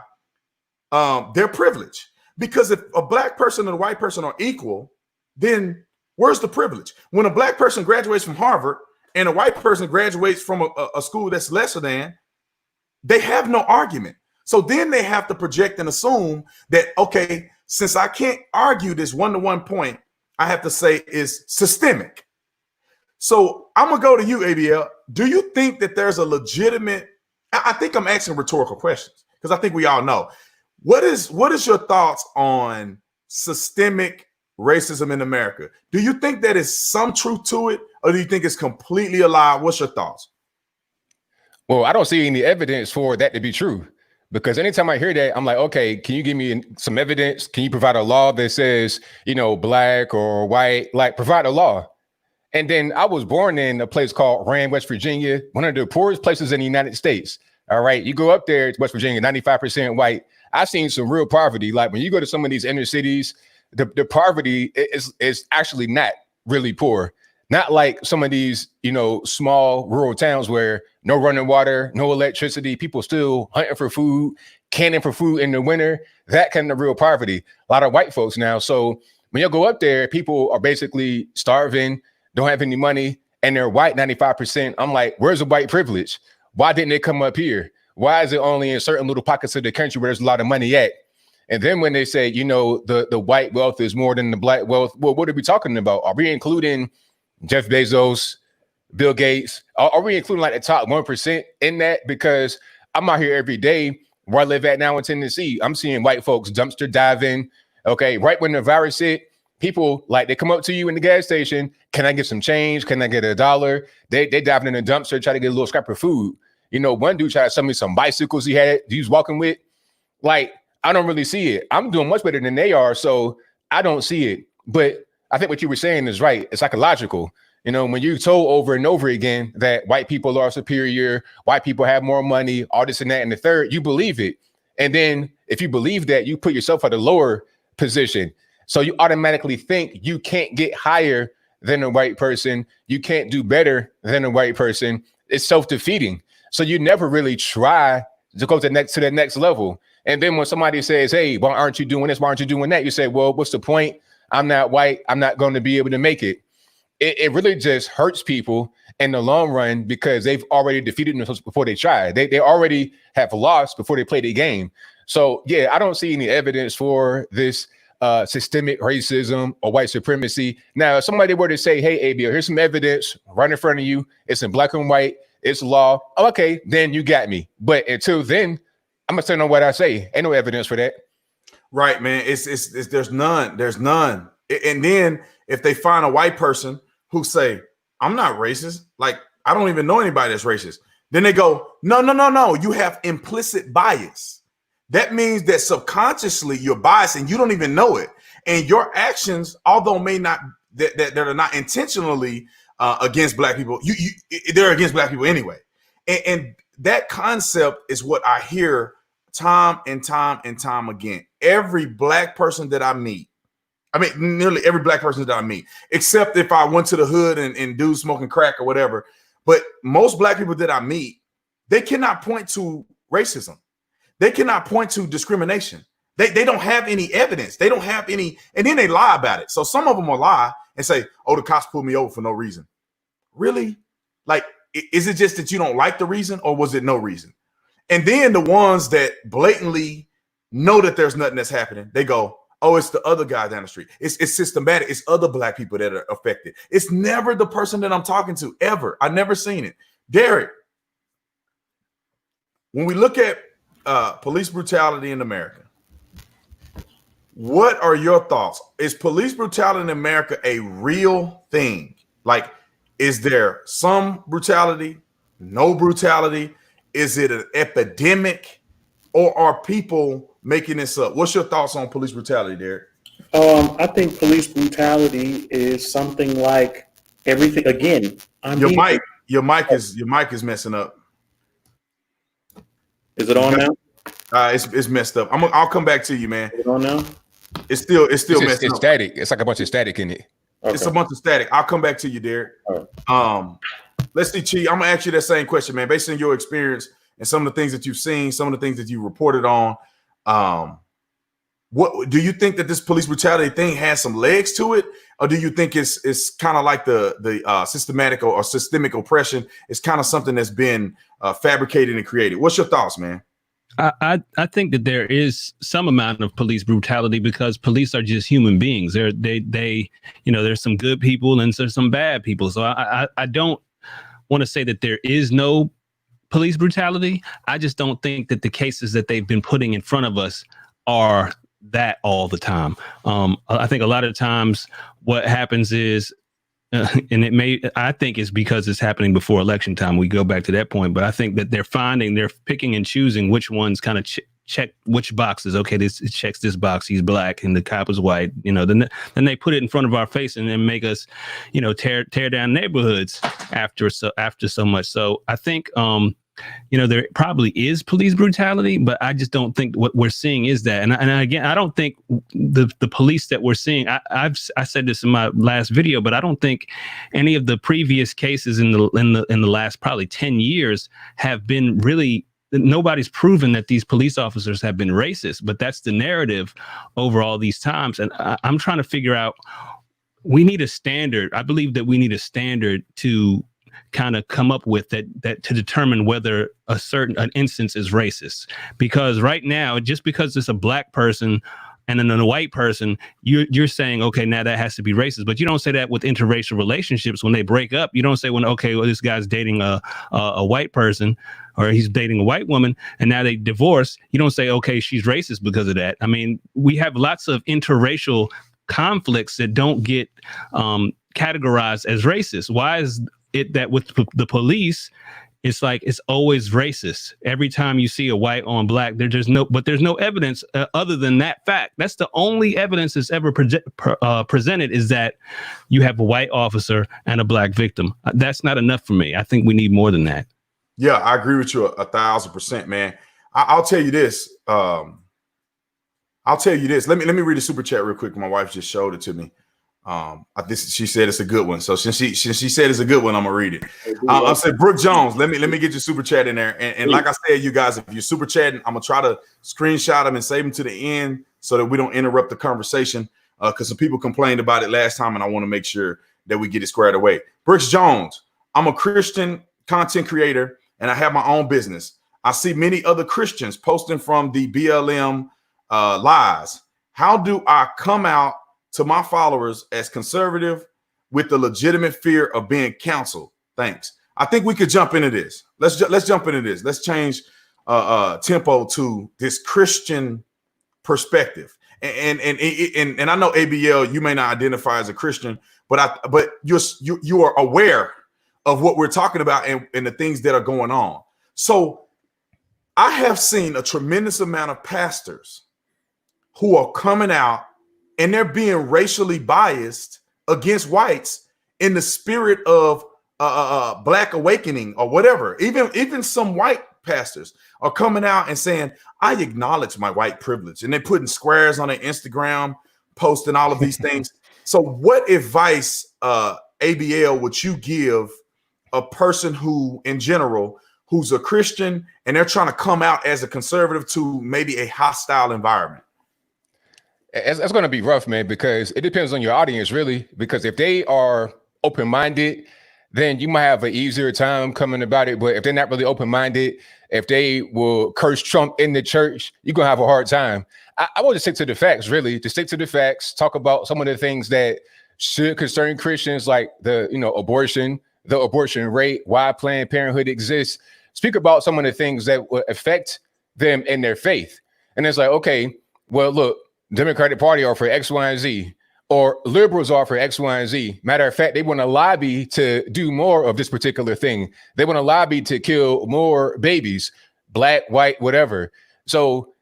their privilege. Because if a black person and a white person are equal, then where's the privilege? When a black person graduates from Harvard and a white person graduates from a school that's lesser than, they have no argument. So then they have to project and assume that, okay, since I can't argue this one-to-one point, I have to say is systemic. So I'm going to go to you, ABL. Do you think that there's a legitimate, I think I'm asking rhetorical questions because I think we all know. What is your thoughts on systemic racism in America? Do you think that is some truth to it, or do you think it's completely a lie? What's your thoughts? Well, I don't see any evidence for that to be true. Because anytime I hear that, I'm like, okay, can you give me some evidence? Can you provide a law that says, black or white, like provide a law? And then I was born in a place called Rand, West Virginia, one of the poorest places in the United States. All right. You go up there to West Virginia, 95% white. I've seen some real poverty. Like when you go to some of these inner cities, the poverty is actually not really poor. Not like some of these, small rural towns where no running water, no electricity, people still hunting for food, canning for food in the winter, that kind of real poverty. A lot of white folks now. So when you go up there, people are basically starving, don't have any money, and they're white 95%. I'm like, where's the white privilege? Why didn't it come up here? Why is it only in certain little pockets of the country where there's a lot of money at? And then when they say, the white wealth is more than the black wealth, well, what are we talking about? Are we including Jeff Bezos, Bill Gates? Are we including like the top 1% in that? Because I'm out here every day where I live at now in Tennessee. I'm seeing white folks dumpster diving. Okay, right when the virus hit, people they come up to you in the gas station. Can I get some change? Can I get $1? They diving in the dumpster, try to get a little scrap of food. One dude tried to sell me some bicycles he was walking with. I don't really see it. I'm doing much better than they are, so I don't see it. But I think what you were saying is right. It's psychological. When you're told over and over again that white people are superior, white people have more money, all this and that and the third, you believe it. And then if you believe that, you put yourself at a lower position. So you automatically think you can't get higher than a white person. You can't do better than a white person. It's self-defeating. So you never really try to go to the next level. And then when somebody says, hey, why aren't you doing this? Why aren't you doing that? You say, well, what's the point? I'm not white. I'm not going to be able to make it. It really just hurts people in the long run because they've already defeated themselves before they try. They already have lost before they play the game. So, yeah, I don't see any evidence for this systemic racism or white supremacy. Now, if somebody were to say, hey, ABO, here's some evidence right in front of you. It's in black and white. It's law. Okay, then you got me. But until then, I'm gonna stand on what I say. Ain't no evidence for that. Right, man. It's there's none. There's none. And then if they find a white person who say, I'm not racist, I don't even know anybody that's racist, then they go, no. You have implicit bias. That means that subconsciously you're biased and you don't even know it. And your actions, although may not that are not intentionally against black people, they're against black people anyway. And that concept is what I hear time and time again. Every black person that I meet, nearly every black person that I meet, except if I went to the hood and dudes smoking crack or whatever. But most black people that I meet, they cannot point to racism. They cannot point to discrimination. They don't have any evidence. They don't have any, and then they lie about it. So some of them will lie and say, oh, the cops pulled me over for no reason. Really? Is it just that you don't like the reason, or was it no reason? And then the ones that blatantly know that there's nothing that's happening, they go, oh, it's the other guy down the street. It's systematic. It's other black people that are affected. It's never the person that I'm talking to, ever. I've never seen it. Derek, when we look at police brutality in America, what are your thoughts? Is police brutality in America a real thing? Is there some brutality, no brutality? Is it an epidemic, or are people making this up? What's your thoughts on police brutality, Derek? I think police brutality is something like everything. Again, your mic is messing up. Is it on now? It's messed up. I'll come back to you, man. Is it on now? It's still messed up. It's static. It's like a bunch of static in it. Okay. It's a bunch of static. I'll come back to you, Derek. Right. Let's see, Chi. I'm gonna ask you that same question, man. Based on your experience and some of the things that you've seen, some of the things that you reported on, what do you think that this police brutality thing has some legs to it, or do you think it's kind of like the systematic or systemic oppression? It's kind of something that's been fabricated and created. What's your thoughts, man? I think that there is some amount of police brutality because police are just human beings. There's some good people and there's some bad people. So I don't want to say that there is no police brutality. I just don't think that the cases that they've been putting in front of us are that all the time. I think a lot of times what happens is, I think it's because it's happening before election time. We go back to that point, but I think that they're picking and choosing which ones kind of check which boxes. Okay, it checks this box. He's black and the cop is white. Then they put it in front of our face and then make us, tear down neighborhoods after so much. So I think there probably is police brutality, but I just don't think what we're seeing is that. And again, I don't think the police that we're seeing, I said this in my last video, but I don't think any of the previous cases in the last probably 10 years have been really, nobody's proven that these police officers have been racist, but that's the narrative over all these times. And I'm trying to figure out, we need a standard. I believe that we need a standard to kind of come up with that to determine whether an instance is racist. Because right now, just because it's a black person and then a white person, you're saying, okay, now that has to be racist. But you don't say that with interracial relationships when they break up. You don't say, okay, well, this guy's dating a white person or he's dating a white woman and now they divorce. You don't say, okay, she's racist because of that. I mean, we have lots of interracial conflicts that don't get categorized as racist. Why is it that with the police, it's like it's always racist? Every time you see a white on black, there's no evidence other than that fact. That's the only evidence that's ever presented, is that you have a white officer and a black victim. That's not enough for me. I think we need more than that. Yeah, I agree with you 1,000%, man. I'll tell you this. Let me read a super chat real quick. My wife just showed it to me. She said it's a good one. So since she said it's a good one, I'm gonna read it. I said, Brooke Jones, let me get your super chat in there. And like I said, you guys, if you're super chatting, I'm gonna try to screenshot them and save them to the end so that we don't interrupt the conversation. Because some people complained about it last time, and I want to make sure that we get it squared away. Brooks Jones, I'm a Christian content creator, and I have my own business. I see many other Christians posting from the BLM lies. How do I come out to my followers as conservative with the legitimate fear of being canceled? Thanks. I think we could jump into this. Let's jump into this. Let's change tempo to this Christian perspective. And I know ABL, you may not identify as a Christian, but you are aware of what we're talking about and the things that are going on. So I have seen a tremendous amount of pastors who are coming out and they're being racially biased against whites in the spirit of Black awakening or whatever. Even some white pastors are coming out and saying, I acknowledge my white privilege. And they're putting squares on their Instagram, posting all of these things. So what advice, ABL, would you give a person who, in general, who's a Christian and they're trying to come out as a conservative to maybe a hostile environment? It's going to be rough, man, because it depends on your audience, really. Because if they are open-minded, then you might have an easier time coming about it. But if they're not really open-minded, if they will curse Trump in the church, you're going to have a hard time. I want to stick to the facts, really. To stick to the facts, talk about some of the things that should concern Christians, like the abortion, the abortion rate, why Planned Parenthood exists. Speak about some of the things that will affect them in their faith. And it's like, okay, well, look, Democratic Party are for X, Y, and Z, or liberals are for X, Y, and Z. Matter of fact, they want to lobby to do more of this particular thing. They want to lobby to kill more babies, black, white, whatever. So,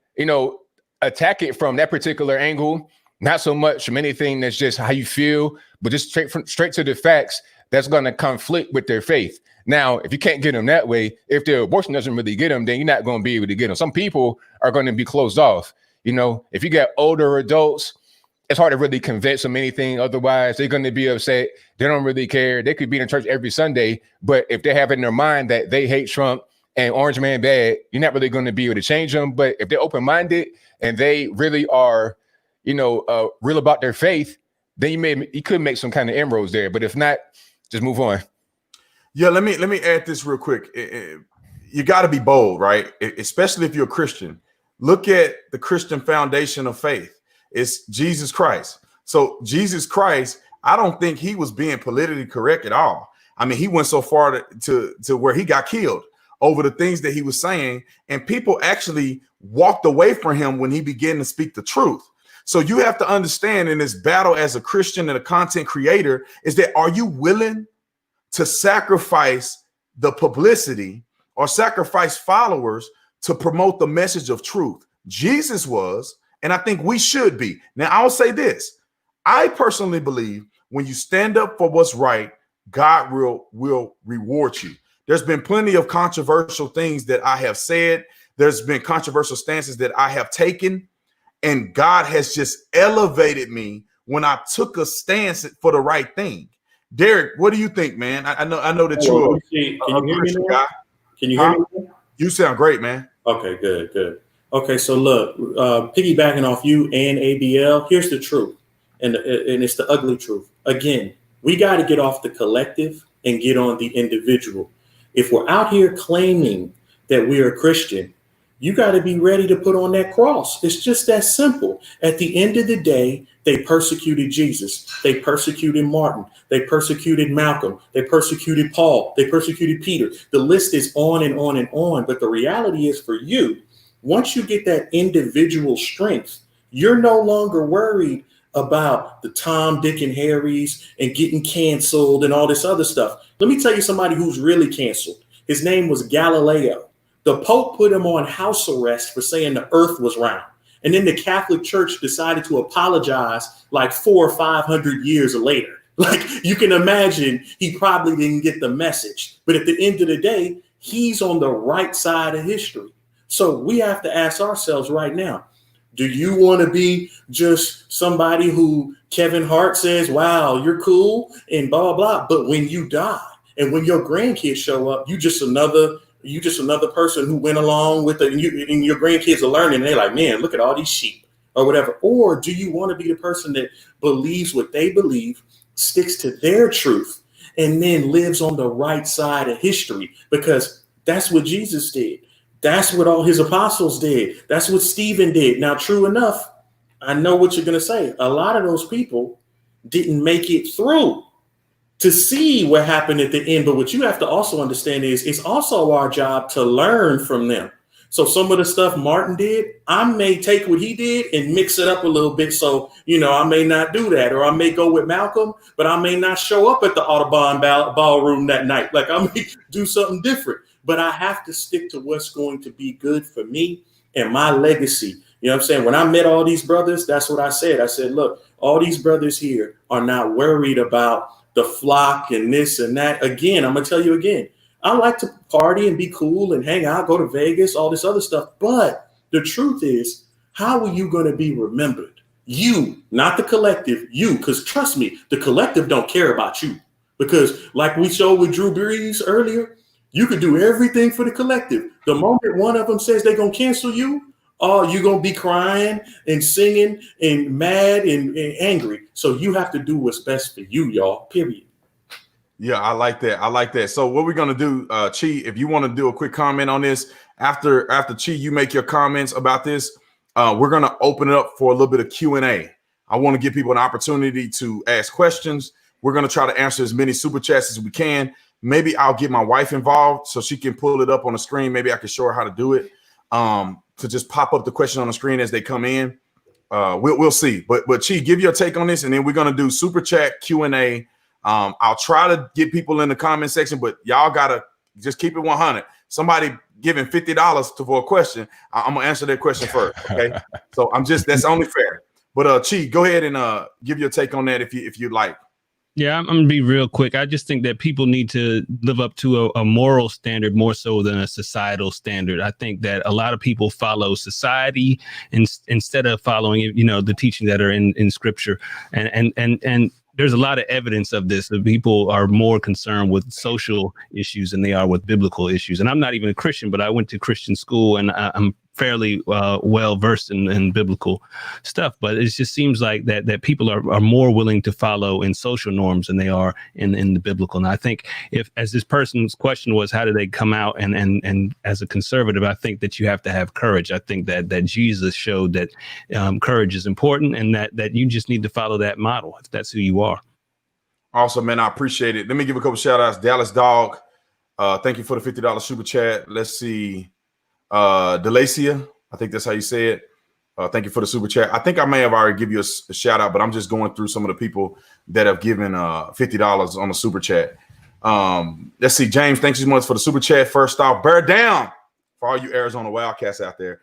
attack it from that particular angle, not so much from anything that's just how you feel, but just straight to the facts that's going to conflict with their faith. Now, if you can't get them that way, if the abortion doesn't really get them, then you're not going to be able to get them. Some people are going to be closed off. If you get older adults, it's hard to really convince them anything. Otherwise, they're going to be upset. They don't really care. They could be in church every Sunday, but if they have in their mind that they hate Trump and Orange Man bad, you're not really going to be able to change them. But if they're open-minded and they really are, real about their faith, then you could make some kind of inroads there. But if not, just move on. Yeah, let me add this real quick. You got to be bold, right? Especially if you're a Christian. Look at the Christian foundation of faith. It's Jesus Christ. So Jesus Christ, I don't think he was being politically correct at all. I mean, he went so far to where he got killed over the things that he was saying, and people actually walked away from him when he began to speak the truth. So you have to understand in this battle as a Christian and a content creator is that, are you willing to sacrifice the publicity or sacrifice followers to promote the message of truth? Jesus was, and I think we should be. Now, I'll say this. I personally believe when you stand up for what's right, God will reward you. There's been plenty of controversial things that I have said. There's been controversial stances that I have taken, and God has just elevated me when I took a stance for the right thing. Derek, what do you think, man? I know that you're a Christian guy. Can you hear me now? You sound great, man. Okay, good. Okay, so look, piggybacking off you and ABL, here's the truth, and it's the ugly truth. Again, we got to get off the collective and get on the individual. If we're out here claiming that we are Christian, you got to be ready to put on that cross. It's just that simple. At the end of the day, they persecuted Jesus. They persecuted Martin. They persecuted Malcolm. They persecuted Paul. They persecuted Peter. The list is on and on and on. But the reality is, for you, once you get that individual strength, you're no longer worried about the Tom, Dick, and Harrys and getting canceled and all this other stuff. Let me tell you somebody who's really canceled. His name was Galileo. The Pope put him on house arrest for saying the earth was round. And then the Catholic Church decided to apologize like 400 or 500 years later. Like, you can imagine, he probably didn't get the message. But at the end of the day, he's on the right side of history. So we have to ask ourselves right now, do you want to be just somebody who Kevin Hart says, wow, you're cool and blah, blah, blah. But when you die and when your grandkids show up, you just another person who went along with it, and your grandkids are learning, and they're like, man, look at all these sheep or whatever. Or do you want to be the person that believes what they believe, sticks to their truth, and then lives on the right side of history? Because that's what Jesus did. That's what all his apostles did. That's what Stephen did. Now, true enough, I know what you're going to say. A lot of those people didn't make it through to see what happened at the end. But what you have to also understand is it's also our job to learn from them. So some of the stuff Martin did, I may take what he did and mix it up a little bit. So, I may not do that, or I may go with Malcolm, but I may not show up at the Audubon ballroom that night. Like, I may do something different, but I have to stick to what's going to be good for me and my legacy. You know what I'm saying? When I met all these brothers, that's what I said. I said, look, all these brothers here are not worried about the flock and this and that. Again, I'm going to tell you again, I like to party and be cool and hang out, go to Vegas, all this other stuff. But the truth is, how are you going to be remembered? You, not the collective, you, because trust me, the collective don't care about you. Because like we showed with Drew Brees earlier, you could do everything for the collective. The moment one of them says they're going to cancel you, oh, you're going to be crying and singing and mad and angry. So you have to do what's best for you, y'all, period. Yeah, I like that. So what we're going to do, Chi, if you want to do a quick comment on this, after Chi, you make your comments about this, we're going to open it up for a little bit of Q&A. I want to give people an opportunity to ask questions. We're going to try to answer as many super chats as we can. Maybe I'll get my wife involved so she can pull it up on the screen. Maybe I can show her how to do it. To just pop up the question on the screen as they come in. We'll see. But Chi, give your take on this, and then we're gonna do super chat Q&A. I'll try to get people in the comment section, but y'all gotta just keep it 100. Somebody giving $50 for a question, I'm gonna answer that question first. Okay, so that's only fair. But Chi, go ahead and give your take on that if you'd like. Yeah, I'm going to be real quick. I just think that people need to live up to a moral standard more so than a societal standard. I think that a lot of people follow society instead of following, the teachings that are in scripture. And there's a lot of evidence of this. That people are more concerned with social issues than they are with biblical issues. And I'm not even a Christian, but I went to Christian school, and I'm fairly well versed in biblical stuff. But it just seems like that people are more willing to follow in social norms than they are in the biblical. And I think as this person's question was, how do they come out? And as a conservative, I think that you have to have courage. I think that Jesus showed that courage is important, and that you just need to follow that model if that's who you are. Awesome, man. I appreciate it. Let me give a couple shout outs. Dallas Dog, thank you for the $50 super chat. Let's see. Delacia, I think that's how you say it. Thank you for the super chat. I think I may have already give you a shout out, but I'm just going through some of the people that have given $50 on the super chat. Let's see. James, thanks so much for the super chat. First off, bear down for all you Arizona Wildcats out there.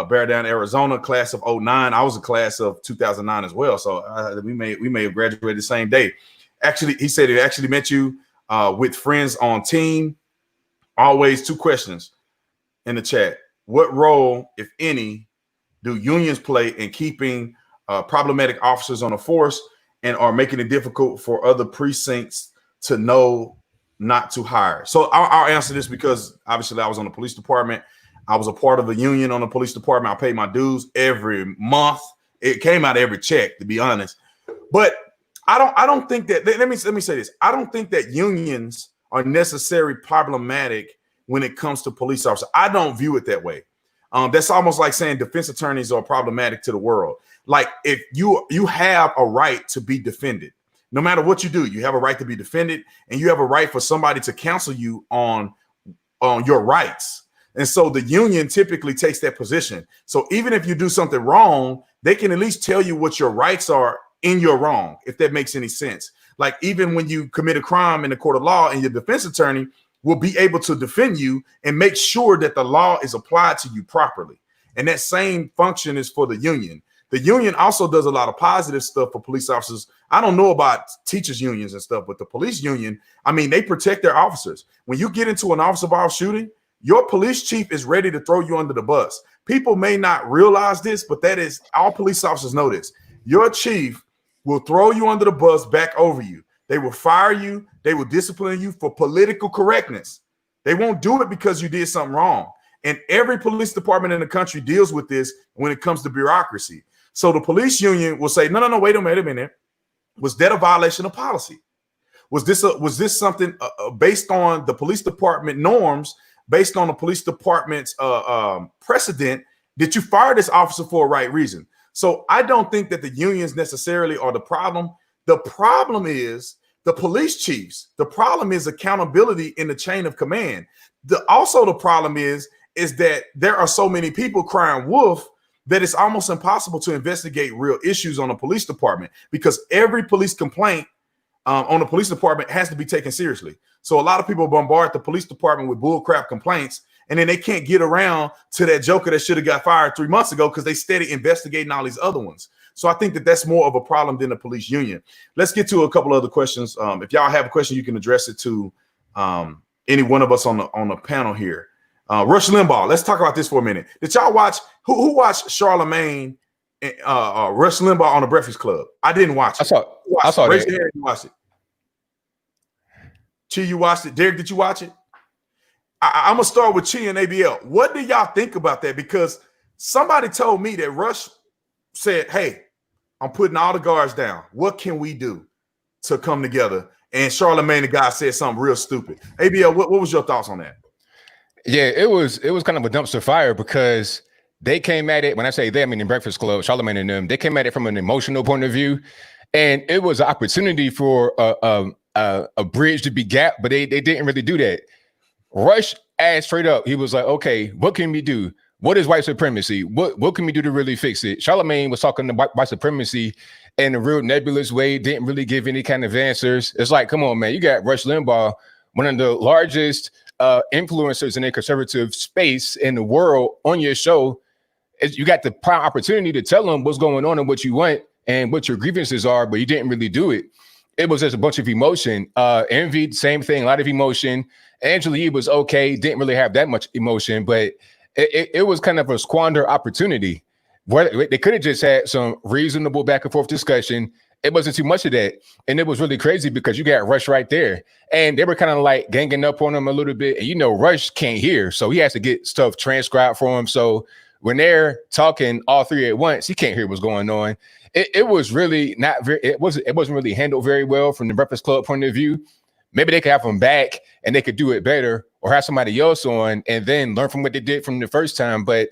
Bear down, Arizona, class of 09. I was a class of 2009 as well, so we may have graduated the same day. Actually, he said he actually met you with friends on team. always two questions in the chat. What role, if any, do unions play in keeping problematic officers on the force and are making it difficult for other precincts to know not to hire? So I'll answer this because obviously I was on the police department. I was a part of a union on the police department. I paid my dues every month. It came out of every check, to be honest. But I don't think that, let me say this. I don't think that unions are necessarily problematic when it comes to police officers. I don't view it that way. That's almost like saying defense attorneys are problematic to the world. Like, if you have a right to be defended, no matter what you do, you have a right to be defended, and you have a right for somebody to counsel you on your rights. And so the union typically takes that position. So even if you do something wrong, they can at least tell you what your rights are in your wrong, if that makes any sense. Like, even when you commit a crime in the court of law, and your defense attorney will be able to defend you and make sure that the law is applied to you properly. And that same function is for the union. The union also does a lot of positive stuff for police officers. I don't know about teachers unions and stuff, but the police union, I mean, they protect their officers. When you get into an officer involved shooting, your police chief is ready to throw you under the bus. People may not realize this, but that is, all police officers know this. Your chief will throw you under the bus back over you. They will fire you. They will discipline you for political correctness. They won't do it because you did something wrong. And every police department in the country deals with this when it comes to bureaucracy. So the police union will say, no, wait a minute. Was that a violation of policy? Was this something based on the police department norms, based on the police department's precedent? Did you fire this officer for a right reason? So I don't think that the unions necessarily are the problem. The problem is the police chiefs. The problem is accountability in the chain of command. Also the problem is that there are so many people crying wolf that it's almost impossible to investigate real issues on the police department, because every police complaint on the police department has to be taken seriously. So a lot of people bombard the police department with bullcrap complaints, and then they can't get around to that joker that should have got fired 3 months ago because they steady investigating all these other ones. So I think that that's more of a problem than the police union. Let's get to a couple other questions. If y'all have a question, you can address it to any one of us on the panel here. Rush Limbaugh. Let's talk about this for a minute. Did y'all watch? Who watched Charlemagne and Rush Limbaugh on the Breakfast Club? I didn't watch it. I saw Raise that. your hand if you watched it. Chi, you watched it. Derek, did you watch it? I'm gonna start with Chi and ABL. What do y'all think about that? Because somebody told me that Rush said, "Hey, I'm putting all the guards down. What can we do to come together?" And Charlemagne, the guy, said something real stupid. ABL, what was your thoughts on that? Yeah, it was kind of a dumpster fire, because they came at it. When I say they, I mean in Breakfast Club, Charlemagne and them. They came at it from an emotional point of view, and it was an opportunity for a bridge to be gapped, but they didn't really do that. Rush asked straight up. He was like, "Okay, what can we do? What is white supremacy? What can we do to really fix it?" Charlemagne was talking about white supremacy in a real nebulous way. Didn't really give any kind of answers. It's like, come on, man, you got Rush Limbaugh, one of the largest influencers in a conservative space in the world, on your show. You got the prime opportunity to tell them what's going on and what you want and what your grievances are, but you didn't really do it. It was just a bunch of emotion. Envy, same thing, a lot of emotion. Angela Yee was okay, didn't really have that much emotion, but it was kind of a squander opportunity. They could have just had some reasonable back and forth discussion. It wasn't too much of that. And it was really crazy because you got Rush right there. And they were kind of like ganging up on him a little bit. And you know, Rush can't hear, so he has to get stuff transcribed for him. So when they're talking all three at once, he can't hear what's going on. It was really not very, it wasn't really handled very well from the Breakfast Club point of view. Maybe they could have him back and they could do it better, or have somebody else on and then learn from what they did from the first time. But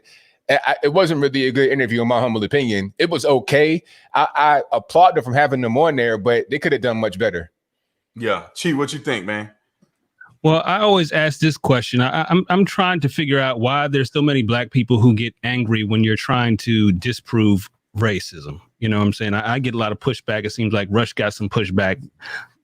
it wasn't really a good interview, in my humble opinion. It was okay. I applaud them from having them on there, but they could have done much better. Yeah. Chi, what you think, man? Well, I always ask this question. I'm trying to figure out why there's so many black people who get angry when you're trying to disprove racism. You know what I'm saying? I get a lot of pushback. It seems like Rush got some pushback.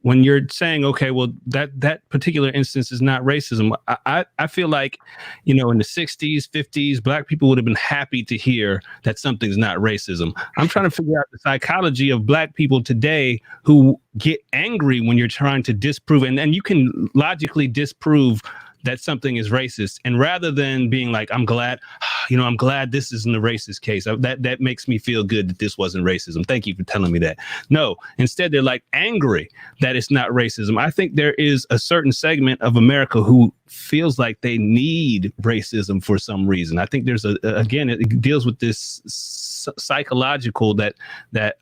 When you're saying, okay, well, that particular instance is not racism, I feel like, you know, in the 60s, 50s, black people would have been happy to hear that something's not racism. I'm trying to figure out the psychology of black people today who get angry when you're trying to disprove, and you can logically disprove that something is racist. And rather than being like, I'm glad, I'm glad this isn't a racist case. That makes me feel good that this wasn't racism. Thank you for telling me that. No, instead they're like angry that it's not racism. I think there is a certain segment of America who feels like they need racism for some reason. I think there's again, it deals with this psychological that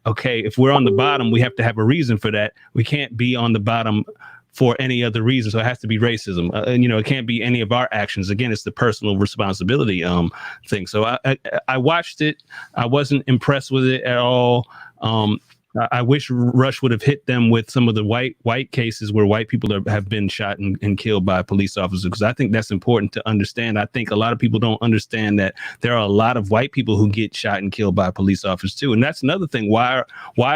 okay, if we're on the bottom, we have to have a reason for that. We can't be on the bottom for any other reason. So it has to be racism. It can't be any of our actions. Again, it's the personal responsibility thing. So I watched it. I wasn't impressed with it at all. I wish Rush would have hit them with some of the white cases where white people have been shot and killed by police officers, because I think that's important to understand. I think a lot of people don't understand that there are a lot of white people who get shot and killed by police officers too. And that's another thing. Why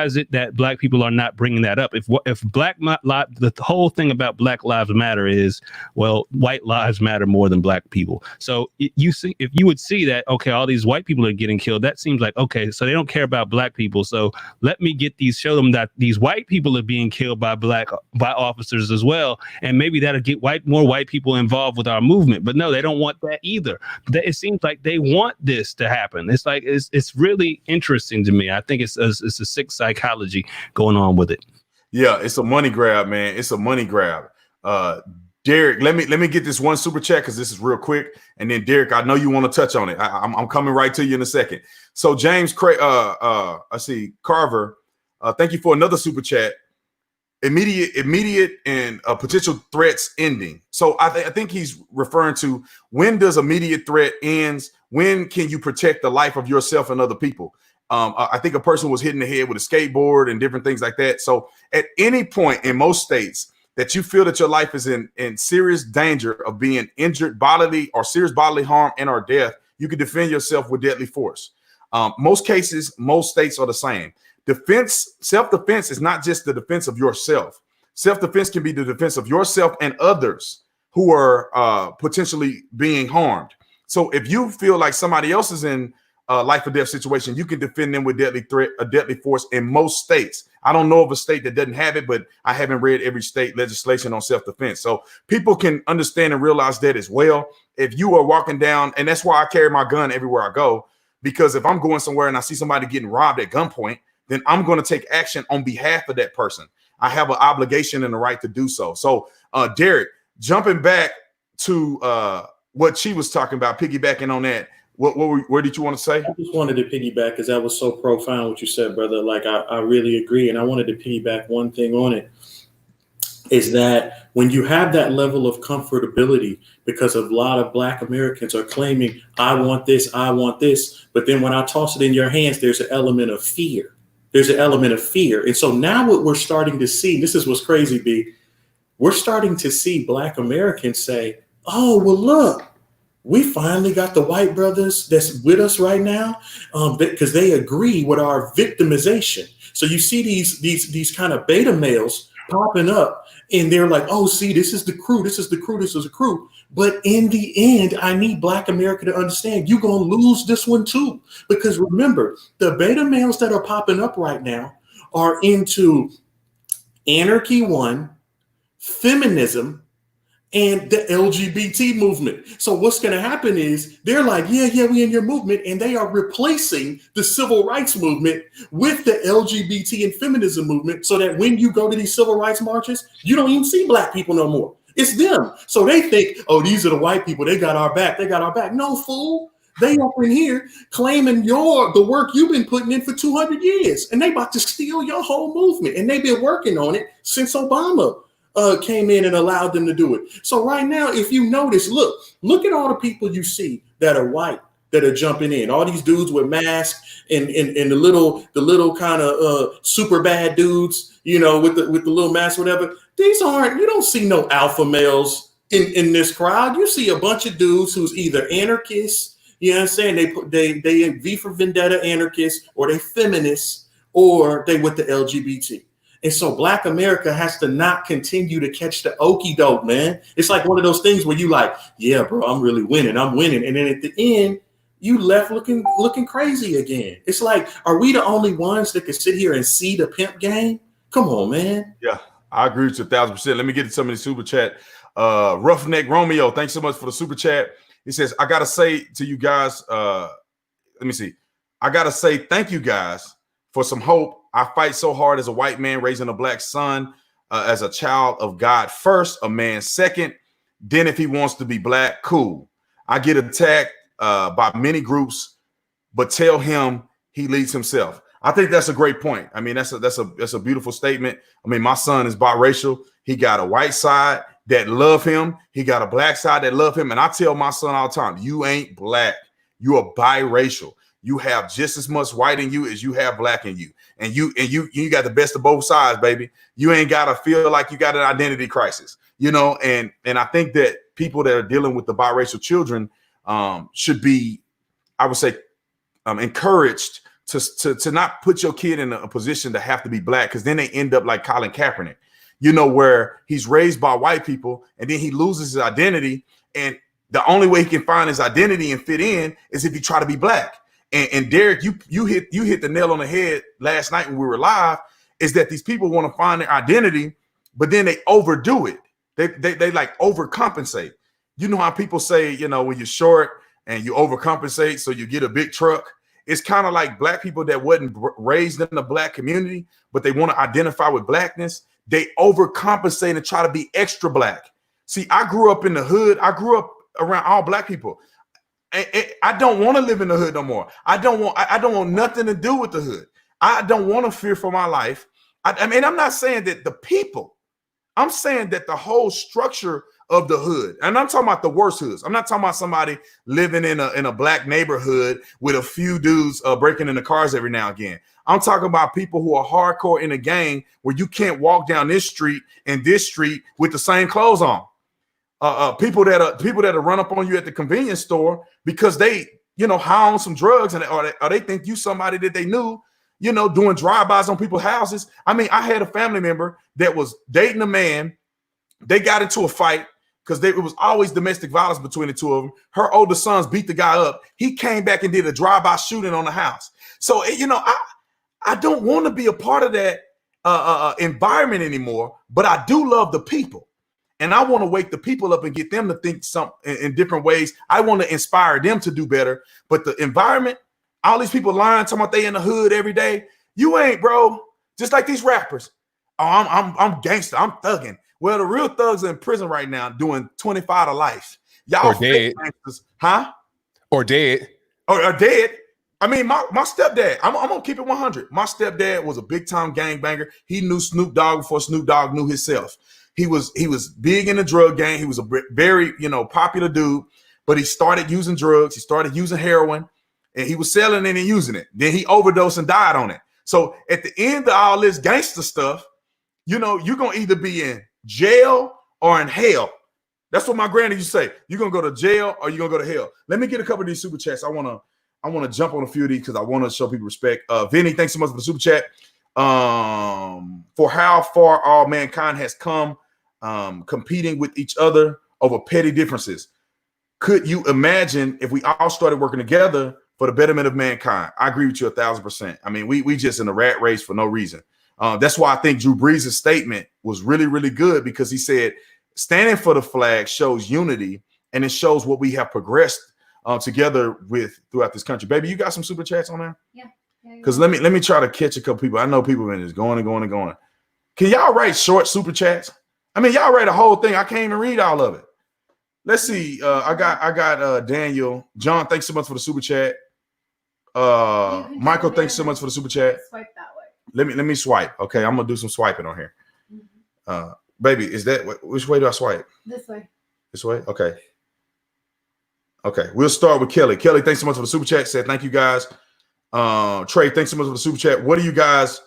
is it that black people are not bringing that up? If the whole thing about Black Lives Matter is, well, white lives matter more than black people. So if you would see that, okay, all these white people are getting killed, that seems like, okay, so they don't care about black people. So let me show them that these white people are being killed by officers as well, and maybe that'll get more white people involved with our movement. But no, they don't want that either. It seems like they want this to happen. It's like it's really interesting to me. I think it's a sick psychology going on with it. Yeah, it's a money grab, man. It's a money grab. Derek, let me get this one super chat because this is real quick, and then Derek, I know you want to touch on it. I'm coming right to you in a second. So James I see Carver. Thank you for another super chat. Immediate and potential threats ending. So I think he's referring to, when does immediate threat ends? When can you protect the life of yourself and other people? I think a person was hit in the head with a skateboard and different things like that. So at any point in most states that you feel that your life is in serious danger of being injured bodily or serious bodily harm and or death, you can defend yourself with deadly force. Most cases, most states are the same. Self-defense is not just the defense of yourself. Self-defense can be the defense of yourself and others who are potentially being harmed. So if you feel like somebody else is in a life or death situation, you can defend them with deadly force in most states. I don't know of a state that doesn't have it, but I haven't read every state legislation on self-defense. So people can understand and realize that as well. If you are walking down, and that's why I carry my gun everywhere I go, because if I'm going somewhere and I see somebody getting robbed at gunpoint, then I'm going to take action on behalf of that person. I have an obligation and the right to do so. So, Derek, jumping back to what she was talking about, piggybacking on that, where did you want to say? I just wanted to piggyback because that was so profound what you said, brother. Like, I really agree. And I wanted to piggyback one thing on it, is that when you have that level of comfortability, because a lot of Black Americans are claiming, I want this. But then when I toss it in your hands, there's an element of fear. And so now what we're starting to see, this is what's crazy, B, we're starting to see Black Americans say, oh, well, look, we finally got the white brothers that's with us right now because they agree with our victimization. So you see these kind of beta males popping up, and they're like, oh, see, this is the crew. But in the end, I need Black America to understand you're going to lose this one too. Because remember, the beta males that are popping up right now are into anarchy, feminism, and the LGBT movement. So what's going to happen is they're like, yeah, we in your movement. And they are replacing the civil rights movement with the LGBT and feminism movement, so that when you go to these civil rights marches, you don't even see Black people no more. It's them. So they think, oh, these are the white people. They got our back. No, fool. They up in here claiming the work you've been putting in for 200 years. And they about to steal your whole movement. And they've been working on it since Obama came in and allowed them to do it. So right now, if you notice, look at all the people you see that are white that are jumping in. All these dudes with masks and the little kind of super bad dudes, with the little mask, whatever. You don't see no alpha males in this crowd. You see a bunch of dudes who's either anarchists, you know what I'm saying? They V for Vendetta anarchists, or they feminists, or they with the LGBT. And so Black America has to not continue to catch the okie doke, man. It's like one of those things where you like, yeah, bro, I'm really winning. I'm winning. And then at the end, you left looking crazy again. It's like, are we the only ones that can sit here and see the pimp game? Come on, man. Yeah, I agree with you 1,000%. Let me get to some of the super chat. Roughneck Romeo, thanks so much for the super chat. He says, I gotta say to you guys, let me see. I gotta say thank you guys for some hope. I fight so hard as a white man raising a black son, as a child of God first, a man second. Then if he wants to be black, cool. I get attacked by many groups, but tell him he leads himself. I think that's a great point. I mean, that's a beautiful statement. I mean, my son is biracial. He got a white side that love him. He got a black side that love him. And I tell my son all the time, you ain't black. You are biracial. You have just as much white in you as you have black in you. And you got the best of both sides, baby. You ain't got to feel like you got an identity crisis, you know? And I think that people that are dealing with the biracial children should be, I would say, encouraged to not put your kid in a position to have to be black, because then they end up like Colin Kaepernick, you know, where he's raised by white people and then he loses his identity. And the only way he can find his identity and fit in is if he try to be black. And Derek, you hit the nail on the head last night when we were live, is that these people want to find their identity, but then they overdo it. They like overcompensate. You know how people say, you know, when you're short and you overcompensate, so you get a big truck. It's kind of like black people that wasn't raised in the black community, but they want to identify with blackness. They overcompensate and try to be extra black. See, I grew up in the hood. I grew up around all black people. I don't want to live in the hood no more. I don't want nothing to do with the hood. I don't want to fear for my life. I mean, I'm not saying that the people, I'm saying that the whole structure of the hood, and I'm talking about the worst hoods. I'm not talking about somebody living in a black neighborhood with a few dudes breaking into cars every now and again. I'm talking about people who are hardcore in a gang where you can't walk down this street and this street with the same clothes on. People that run up on you at the convenience store because they, you know, high on some drugs, or they think you somebody that they knew, you know, doing drive-bys on people's houses. I mean, I had a family member that was dating a man. They got into a fight because it was always domestic violence between the two of them. Her older sons beat the guy up. He came back and did a drive-by shooting on the house. So, you know, I don't want to be a part of that environment anymore, but I do love the people. And I want to wake the people up and get them to think in different ways. I want to inspire them to do better. But the environment, all these people lying, talking about they in the hood every day. You ain't, bro. Just like these rappers. Oh, I'm gangster. I'm thugging. Well, the real thugs are in prison right now doing 25 to life. Y'all fake gangsters, huh? Or dead. Or dead. I mean, my stepdad, I'm going to keep it 100. My stepdad was a big time gangbanger. He knew Snoop Dogg before Snoop Dogg knew himself. He was big in the drug gang. He was a very, you know, popular dude, but he started using drugs. He started using heroin, and he was selling it and using it. Then he overdosed and died on it. So at the end of all this gangster stuff, you know, you're going to either be in jail or in hell. That's what my granny used to say. You're going to go to jail or you're going to go to hell. Let me get a couple of these super chats. I want to jump on a few of these because I want to show people respect. Vinny, thanks so much for the super chat. For how far all mankind has come, competing with each other over petty differences. Could you imagine if we all started working together for the betterment of mankind? I agree with you 1,000%. I mean, we just in a rat race for no reason. That's why I think Drew Brees' statement was really, really good, because he said standing for the flag shows unity, and it shows what we have progressed together with throughout this country. Baby, you got some super chats on there? Yeah. Because let me try to catch a couple people. I know people have been just going and going and going. Can y'all write short super chats? I mean, y'all write a whole thing. I can't even read all of it. Let's see. I got Daniel. John, thanks so much for the super chat. Michael, thanks so much for the super chat. Swipe that way. Let me swipe. Okay, I'm gonna do some swiping on here. Baby, is that which way do I swipe? This way. This way? Okay. Okay, we'll start with Kelly. Kelly, thanks so much for the super chat. Said thank you guys. Trey, thanks so much for the super chat. What do you guys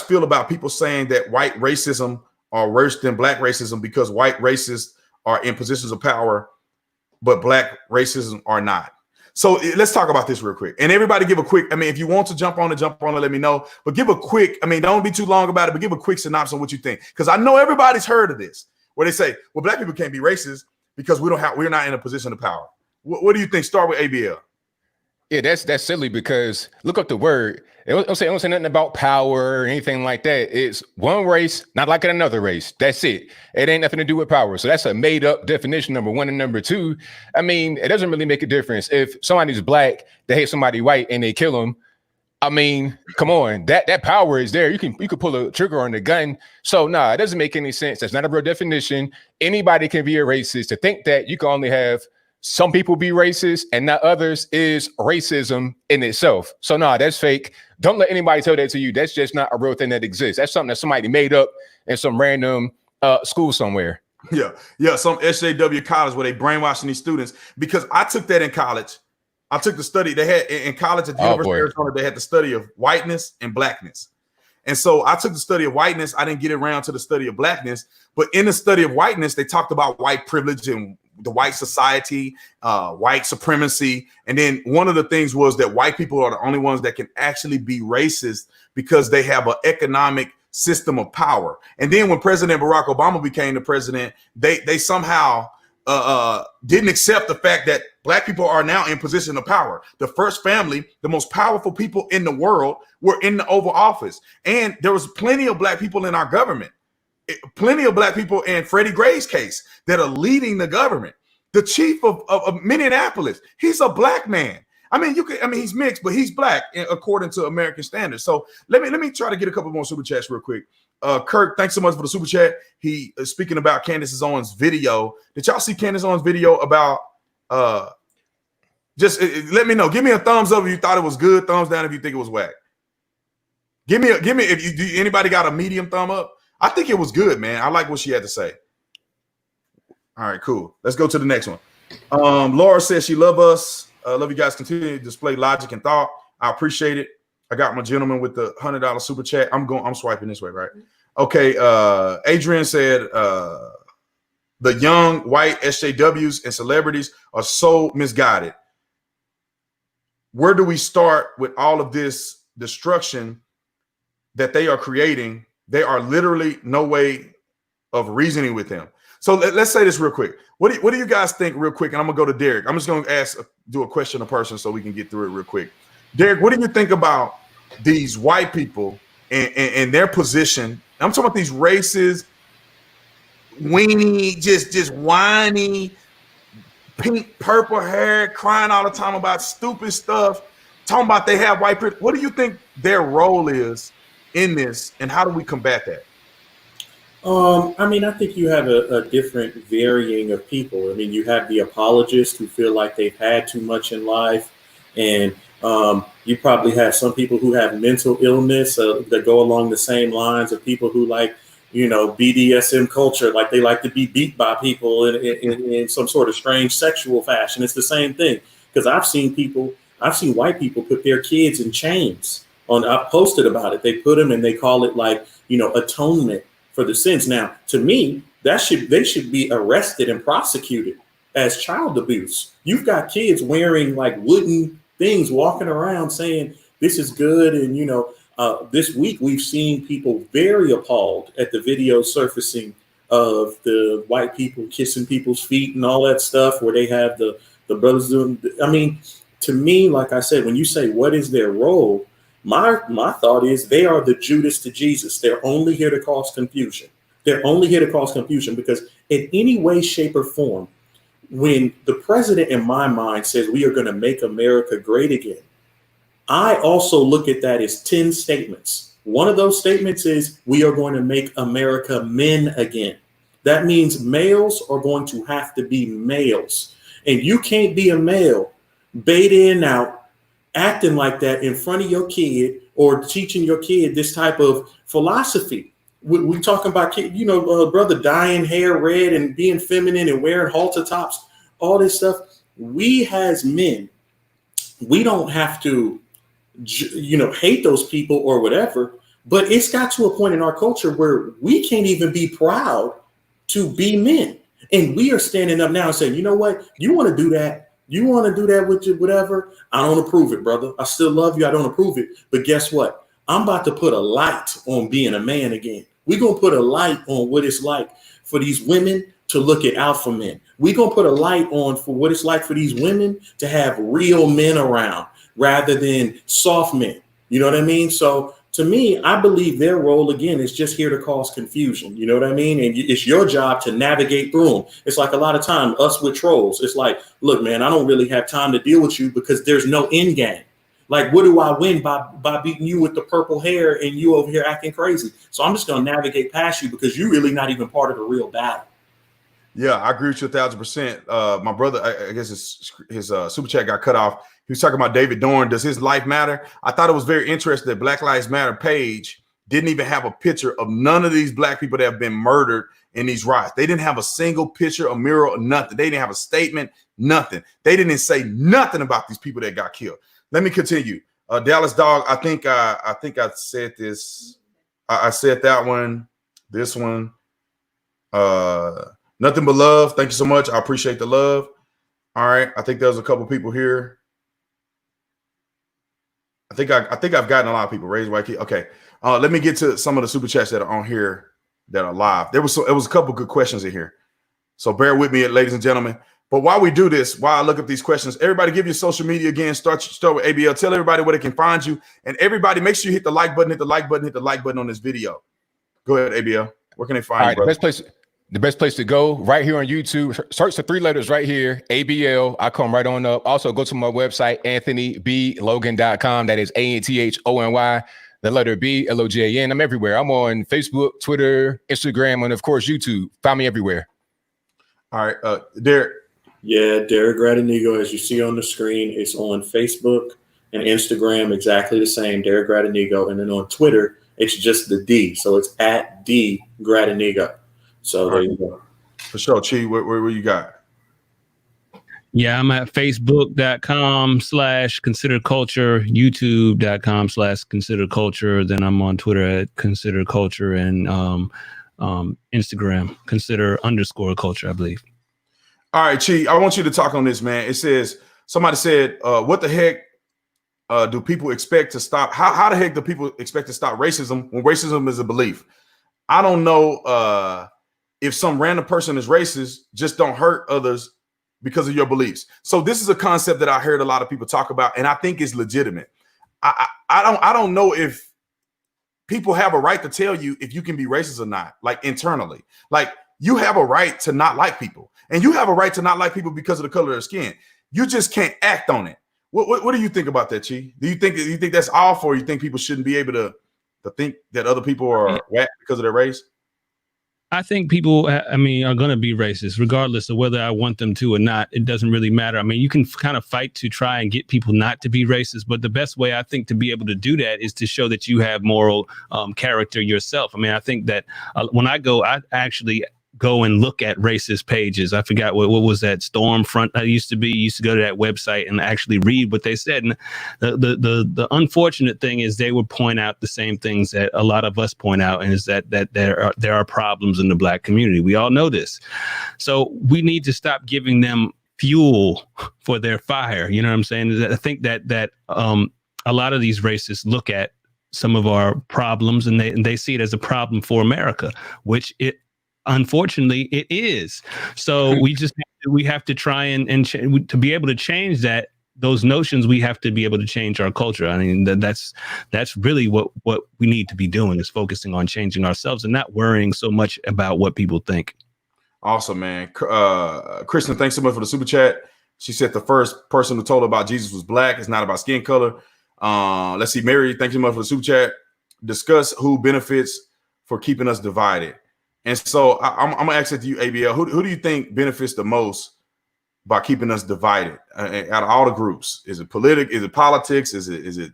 feel about people saying that white racism are worse than black racism because white racists are in positions of power, but black racism are not? So let's talk about this real quick. And everybody give a quick, I mean, if you want to jump on it, let me know. But give a quick, I mean, don't be too long about it, but give a quick synopsis on what you think. Because I know everybody's heard of this, where they say, well, black people can't be racist because we're not in a position of power. What do you think? Start with ABL. Yeah, that's silly because look up the word. It don't say nothing about power or anything like that. It's one race, not like another race. That's it. It ain't nothing to do with power. So that's a made up definition, number one. And number two, I mean, it doesn't really make a difference. If somebody's black, they hate somebody white and they kill them. I mean, come on, that power is there. You can pull a trigger on the gun. So nah, it doesn't make any sense. That's not a real definition. Anybody can be a racist. To think that you can only have some people be racist and not others is racism in itself. So nah, that's fake. Don't let anybody tell that to you. That's just not a real thing that exists. That's something that somebody made up in some random school somewhere. Yeah, some SJW college where they brainwashing these students. Because I took that in college. I took the study they had in college at the University of Arizona. They had the study of whiteness and blackness. And so I took the study of whiteness. I didn't get around to the study of blackness. But in the study of whiteness, they talked about white privilege and the white society, white supremacy. And then one of the things was that white people are the only ones that can actually be racist because they have an economic system of power. And then when President Barack Obama became the president, they somehow didn't accept the fact that black people are now in position of power. The first family, the most powerful people in the world, were in the Oval Office. And there was plenty of black people in our government. Plenty of black people in Freddie Gray's case that are leading the government. The chief of Minneapolis, he's a black man. I mean, he's mixed, but he's black according to American standards. So let me try to get a couple more super chats real quick. Kirk, thanks so much for the super chat. He is speaking about Candace Owens' video. Did y'all see Candace Owens' video about just let me know. Give me a thumbs up if you thought it was good, thumbs down if you think it was whack. Give me if you do anybody got a medium thumb up? I think it was good, man. I like what she had to say. All right, cool. Let's go to the next one. Laura says she love us. Love you guys. Continue to display logic and thought. I appreciate it. I got my gentleman with the $100 super chat. I'm swiping this way, right? Okay. Adrian said the young white SJWs and celebrities are so misguided. Where do we start with all of this destruction that they are creating? They are literally no way of reasoning with them. So let's say this real quick. What do you guys think real quick? And I'm gonna go to Derek. I'm just gonna do a question a person so we can get through it real quick. Derek, what do you think about these white people and their position? I'm talking about these racist, weenie, just whiny, pink, purple hair, crying all the time about stupid stuff, talking about they have white privilege. What do you think their role is in this, and how do we combat that? I mean, I think you have a different varying of people. I mean, you have the apologists who feel like they've had too much in life, and you probably have some people who have mental illness that go along the same lines of people who like, BDSM culture, like they like to be beat by people in some sort of strange sexual fashion. It's the same thing, because I've seen white people put their kids in chains. I posted about it. They put them and they call it like, atonement for the sins. Now, to me, they should be arrested and prosecuted as child abuse. You've got kids wearing like wooden things, walking around saying this is good. And, this week we've seen people very appalled at the video surfacing of the white people kissing people's feet and all that stuff, where they have the brothers doing. I mean, to me, like I said, when you say what is their role, my thought is they are the Judas to Jesus. They're only here to cause confusion. They're only here to cause confusion because in any way, shape, or form, when the president in my mind says we are going to make America great again, I also look at that as 10 statements. One of those statements is we are going to make America men again. That means males are going to have to be males. And you can't be a male, beta in out, acting like that in front of your kid or teaching your kid this type of philosophy. We talking about, brother dyeing hair red and being feminine and wearing halter tops, all this stuff. We as men, we don't have to, hate those people or whatever, but it's got to a point in our culture where we can't even be proud to be men. And we are standing up now and saying, you know what, you want to do that. You want to do that with your whatever? I don't approve it, brother. I still love you. I don't approve it. But guess what? I'm about to put a light on being a man again. We're going to put a light on what it's like for these women to look at alpha men. We're going to put a light on for what it's like for these women to have real men around. rather than soft men. You know what I mean? So to me, I believe their role, again, is just here to cause confusion. You know what I mean? And it's your job to navigate through them. It's like a lot of time, us with trolls. It's like, look, man, I don't really have time to deal with you because there's no end game. Like, what do I win by beating you with the purple hair and you over here acting crazy? So I'm just going to navigate past you because you're really not even part of the real battle. Yeah, I agree with you 1,000%. My brother, I guess his super chat got cut off. He was talking about David Dorn. Does his life matter? I thought it was very interesting that Black Lives Matter page didn't even have a picture of none of these black people that have been murdered in these riots. They didn't have a single picture, a mural, or nothing. They didn't have a statement, nothing. They didn't say nothing about these people that got killed. Let me continue. Dallas Dog, I think I said this. I said that one, this one. Nothing but love. Thank you so much. I appreciate the love. All right. I think there's a couple people here. I think I've gotten a lot of people. Raise white kid. Okay. Let me get to some of the super chats that are on here that are live. It was a couple good questions in here. So bear with me, ladies and gentlemen. But while we do this, while I look up these questions, everybody give your social media again. Start with ABL. Tell everybody where they can find you. And everybody, make sure you hit the like button, hit the like button on this video. Go ahead, ABL. Where can they find you, brother? The best place to go right here on YouTube. Search the 3 letters right here, ABL. I come right on up. Also go to my website, anthonyblogan.com. That is ANTHONY, the letter B, LOGAN. I'm everywhere. I'm on Facebook, Twitter, Instagram, and of course, YouTube. Find me everywhere. All right. Derek. Yeah, Derek Gradinigo, as you see on the screen, it's on Facebook and Instagram, exactly the same, Derek Gradinigo. And then on Twitter, it's just the D. So it's at D Gradinigo. So there you go. For sure. Chi, where you got? Yeah, I'm at facebook.com/consider culture, youtube.com/consider culture. Then I'm on Twitter at consider culture and Instagram, consider_culture, I believe. All right, Chi, I want you to talk on this, man. It says, somebody said, what the heck do people expect to stop? How the heck do people expect to stop racism when racism is a belief? I don't know if some random person is racist, just don't hurt others because of your beliefs. So this is a concept that I heard a lot of people talk about, and I think it's legitimate. I don't know if people have a right to tell you if you can be racist or not, like internally. Like, you have a right to not like people, and you have a right to not like people because of the color of their skin. You just can't act on it. What do you think about that, Chi? Do you think that's off, or you think people shouldn't be able to think that other people are whack because of their race? I think people, are going to be racist, regardless of whether I want them to or not. It doesn't really matter. I mean, you can kind of fight to try and get people not to be racist, but the best way I think to be able to do that is to show that you have moral character yourself. I mean, I think that when I actually go and look at racist pages. I forgot what was that Stormfront used to go to that website and actually read what they said. And the unfortunate thing is they would point out the same things that a lot of us point out, and is that there are problems in the Black community. We all know this. So we need to stop giving them fuel for their fire. You know what I'm saying? I think that a lot of these racists look at some of our problems and they see it as a problem for America, which unfortunately it is. So we have to try and to be able to change those notions. We have to be able to change our culture. I mean, that's really what we need to be doing, is focusing on changing ourselves and not worrying so much about what people think. Awesome, man. Kristen, thanks so much for the super chat. She said the first person who told her about Jesus was Black. It's not about skin color. Let's see. Mary, thank you so much for the super chat. Discuss who benefits for keeping us divided. And so I'm going to ask it to you, ABL. Who do you think benefits the most by keeping us divided out of all the groups? Is it politics? Is it politics? Is it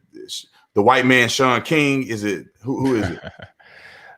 the white man, Sean King? Is it who is it?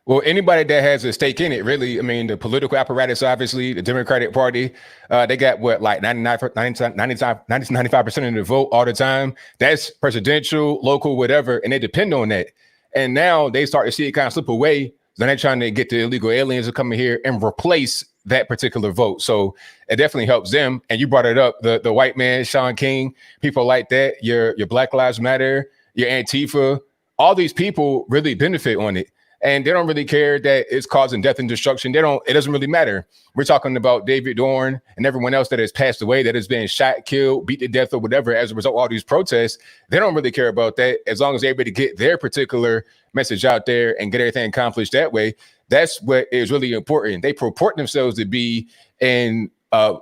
Well, anybody that has a stake in it, really. I mean, the political apparatus, obviously, the Democratic Party, they got like 95% of the vote all the time. That's presidential, local, whatever, and they depend on that. And now they start to see it kind of slip away. Then they're trying to get the illegal aliens to come in here and replace that particular vote. So it definitely helps them. And you brought it up, the white man, Sean King, people like that, your Black Lives Matter, your Antifa, all these people really benefit on it. and they don't really care that it's causing death and destruction. It doesn't really matter. We're talking about David Dorn and everyone else that has passed away, that has been shot, killed, beat to death, or whatever as a result of all these protests. They don't really care about that. As long as they're able to get their particular message out there and get everything accomplished that way, that's what is really important. They purport themselves to be in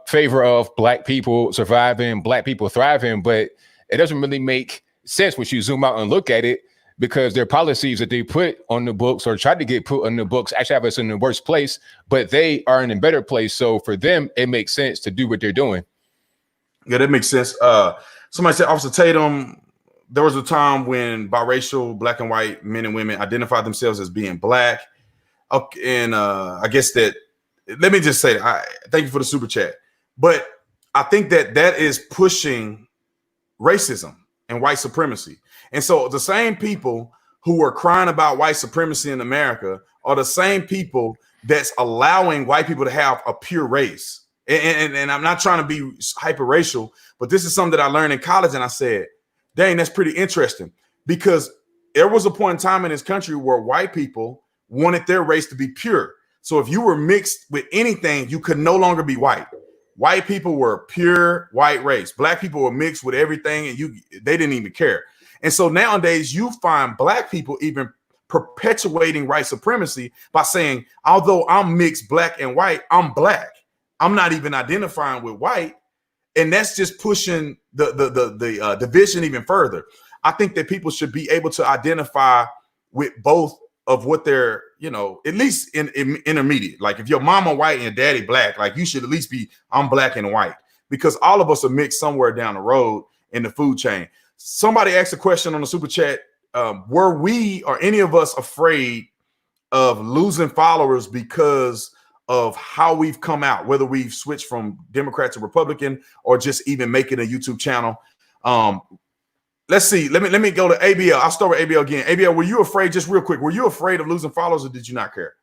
favor of Black people surviving, Black people thriving, but it doesn't really make sense when you zoom out and look at it, because their policies that they put on the books or try to get put on the books actually have us in the worst place, but they are in a better place. So for them, it makes sense to do what they're doing. Yeah, that makes sense. Somebody said, Officer Tatum, there was a time when biracial Black and white men and women identified themselves as being Black. Okay, and I guess that, let me just say, thank you for the super chat. But I think that is pushing racism and white supremacy. And so the same people who are crying about white supremacy in America are the same people that's allowing white people to have a pure race. And I'm not trying to be hyper racial, but this is something that I learned in college. And I said, dang, that's pretty interesting, because there was a point in time in this country where white people wanted their race to be pure. So if you were mixed with anything, you could no longer be white. White people were pure white race. Black people were mixed with everything, and they didn't even care. And so nowadays you find Black people even perpetuating white supremacy by saying, although I'm mixed Black and white, I'm Black. I'm not even identifying with white. And that's just pushing the division even further. I think that people should be able to identify with both of what they're, at least in intermediate. Like if your mama white and your daddy Black, like you should at least be, I'm Black and white, because all of us are mixed somewhere down the road in the food chain. Somebody asked a question on the super chat. Were we or any of us afraid of losing followers because of how we've come out, whether we've switched from Democrat to Republican or just even making a YouTube channel? Let's see. Let me go to ABL. I'll start with ABL again. ABL, were you afraid, just real quick, were you afraid of losing followers, or did you not care?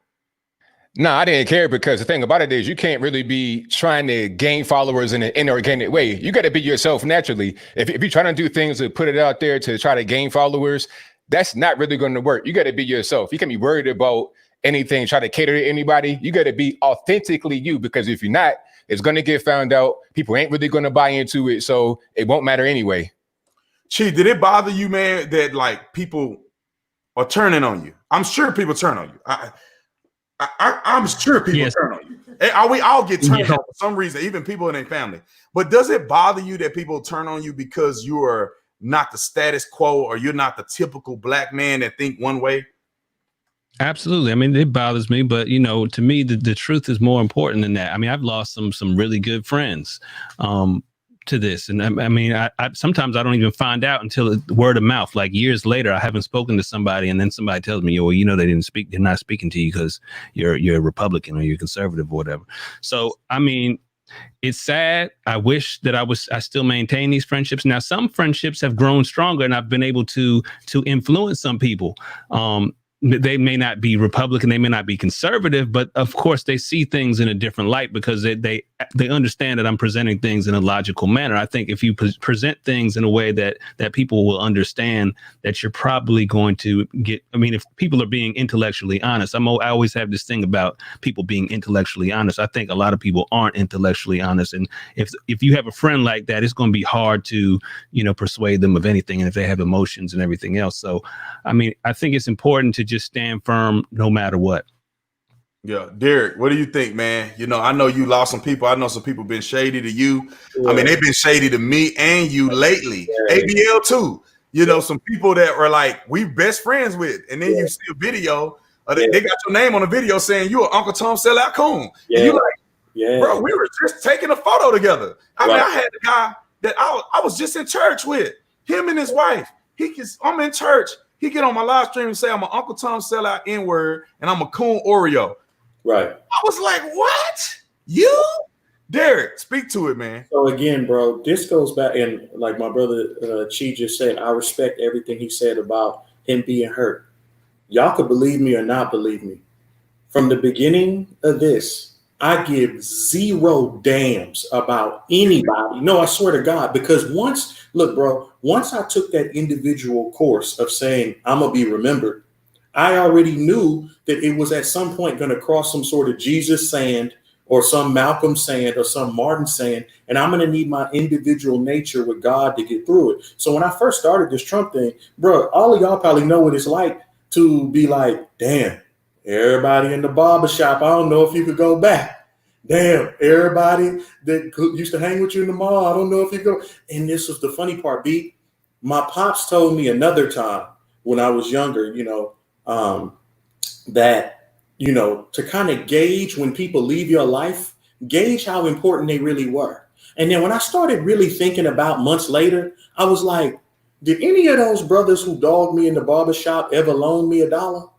No, I didn't care, because the thing about it is you can't really be trying to gain followers in an inorganic way. You got to be yourself naturally. If you're trying to do things to put it out there to try to gain followers, that's not really going to work. You got to be yourself. You can't be worried about anything, try to cater to anybody. You got to be authentically you, because if you're not, it's going to get found out. People ain't really going to buy into it, so it won't matter anyway. Chief, did it bother you, man, that like people are turning on you? I'm sure people turn on you. I'm sure people turn on you. We all get turned on for some reason, even people in their family. But does it bother you that people turn on you because you are not the status quo, or you're not the typical Black man that think one way? Absolutely. I mean, it bothers me, but to me, the truth is more important than that. I mean, I've lost some really good friends to this, and I mean, I sometimes I don't even find out until word of mouth. Like years later, I haven't spoken to somebody, and then somebody tells me, "Well, they're not speaking to you because you're a Republican or you're conservative or whatever." So, I mean, it's sad. I wish that I still maintain these friendships. Now, some friendships have grown stronger, and I've been able to influence some people. They may not be Republican, they may not be conservative, but of course they see things in a different light, because they understand that I'm presenting things in a logical manner. I think if you present things in a way that people will understand, that you're probably going to get. I mean, if people are being intellectually honest, I always have this thing about people being intellectually honest. I think a lot of people aren't intellectually honest, and if you have a friend like that, it's going to be hard to persuade them of anything, and if they have emotions and everything else. So, I mean, I think it's important to just stand firm no matter what. Yeah, Derek, what do you think, man? I know you lost some people. I know some people been shady to you. Yeah. I mean, they've been shady to me and you lately. Yeah. ABL too. Some people that were like we best friends with, and then you see a video, they got your name on a video saying you are Uncle Tom sellout coon. And you like, bro, we were just taking a photo together. I mean, I had a guy that I was just in church with, him and his wife. I'm in church. He get on my live stream and say I'm an Uncle Tom sellout N-word and I'm a coon Oreo. Right. I was like, what? You? Derek, speak to it, man. So again, bro, this goes back, and like my brother Chi just said, I respect everything he said about him being hurt. Y'all could believe me or not believe me. From the beginning of this, I give zero damns about anybody. No, I swear to God, because once I took that individual course of saying I'm gonna be remembered, I already knew that it was at some point going to cross some sort of Jesus sand or some Malcolm sand or some Martin sand, and I'm going to need my individual nature with God to get through it. So when I first started this Trump thing, bro, all of y'all probably know what it's like to be like, damn, everybody in the barbershop, I don't know if you could go back. Damn, everybody that used to hang with you in the mall, I don't know if you go. And this was the funny part, B. My pops told me another time when I was younger, that, to kind of gauge when people leave your life, gauge how important they really were. And then when I started really thinking about months later, I was like, did any of those brothers who dogged me in the barbershop ever loan me $1?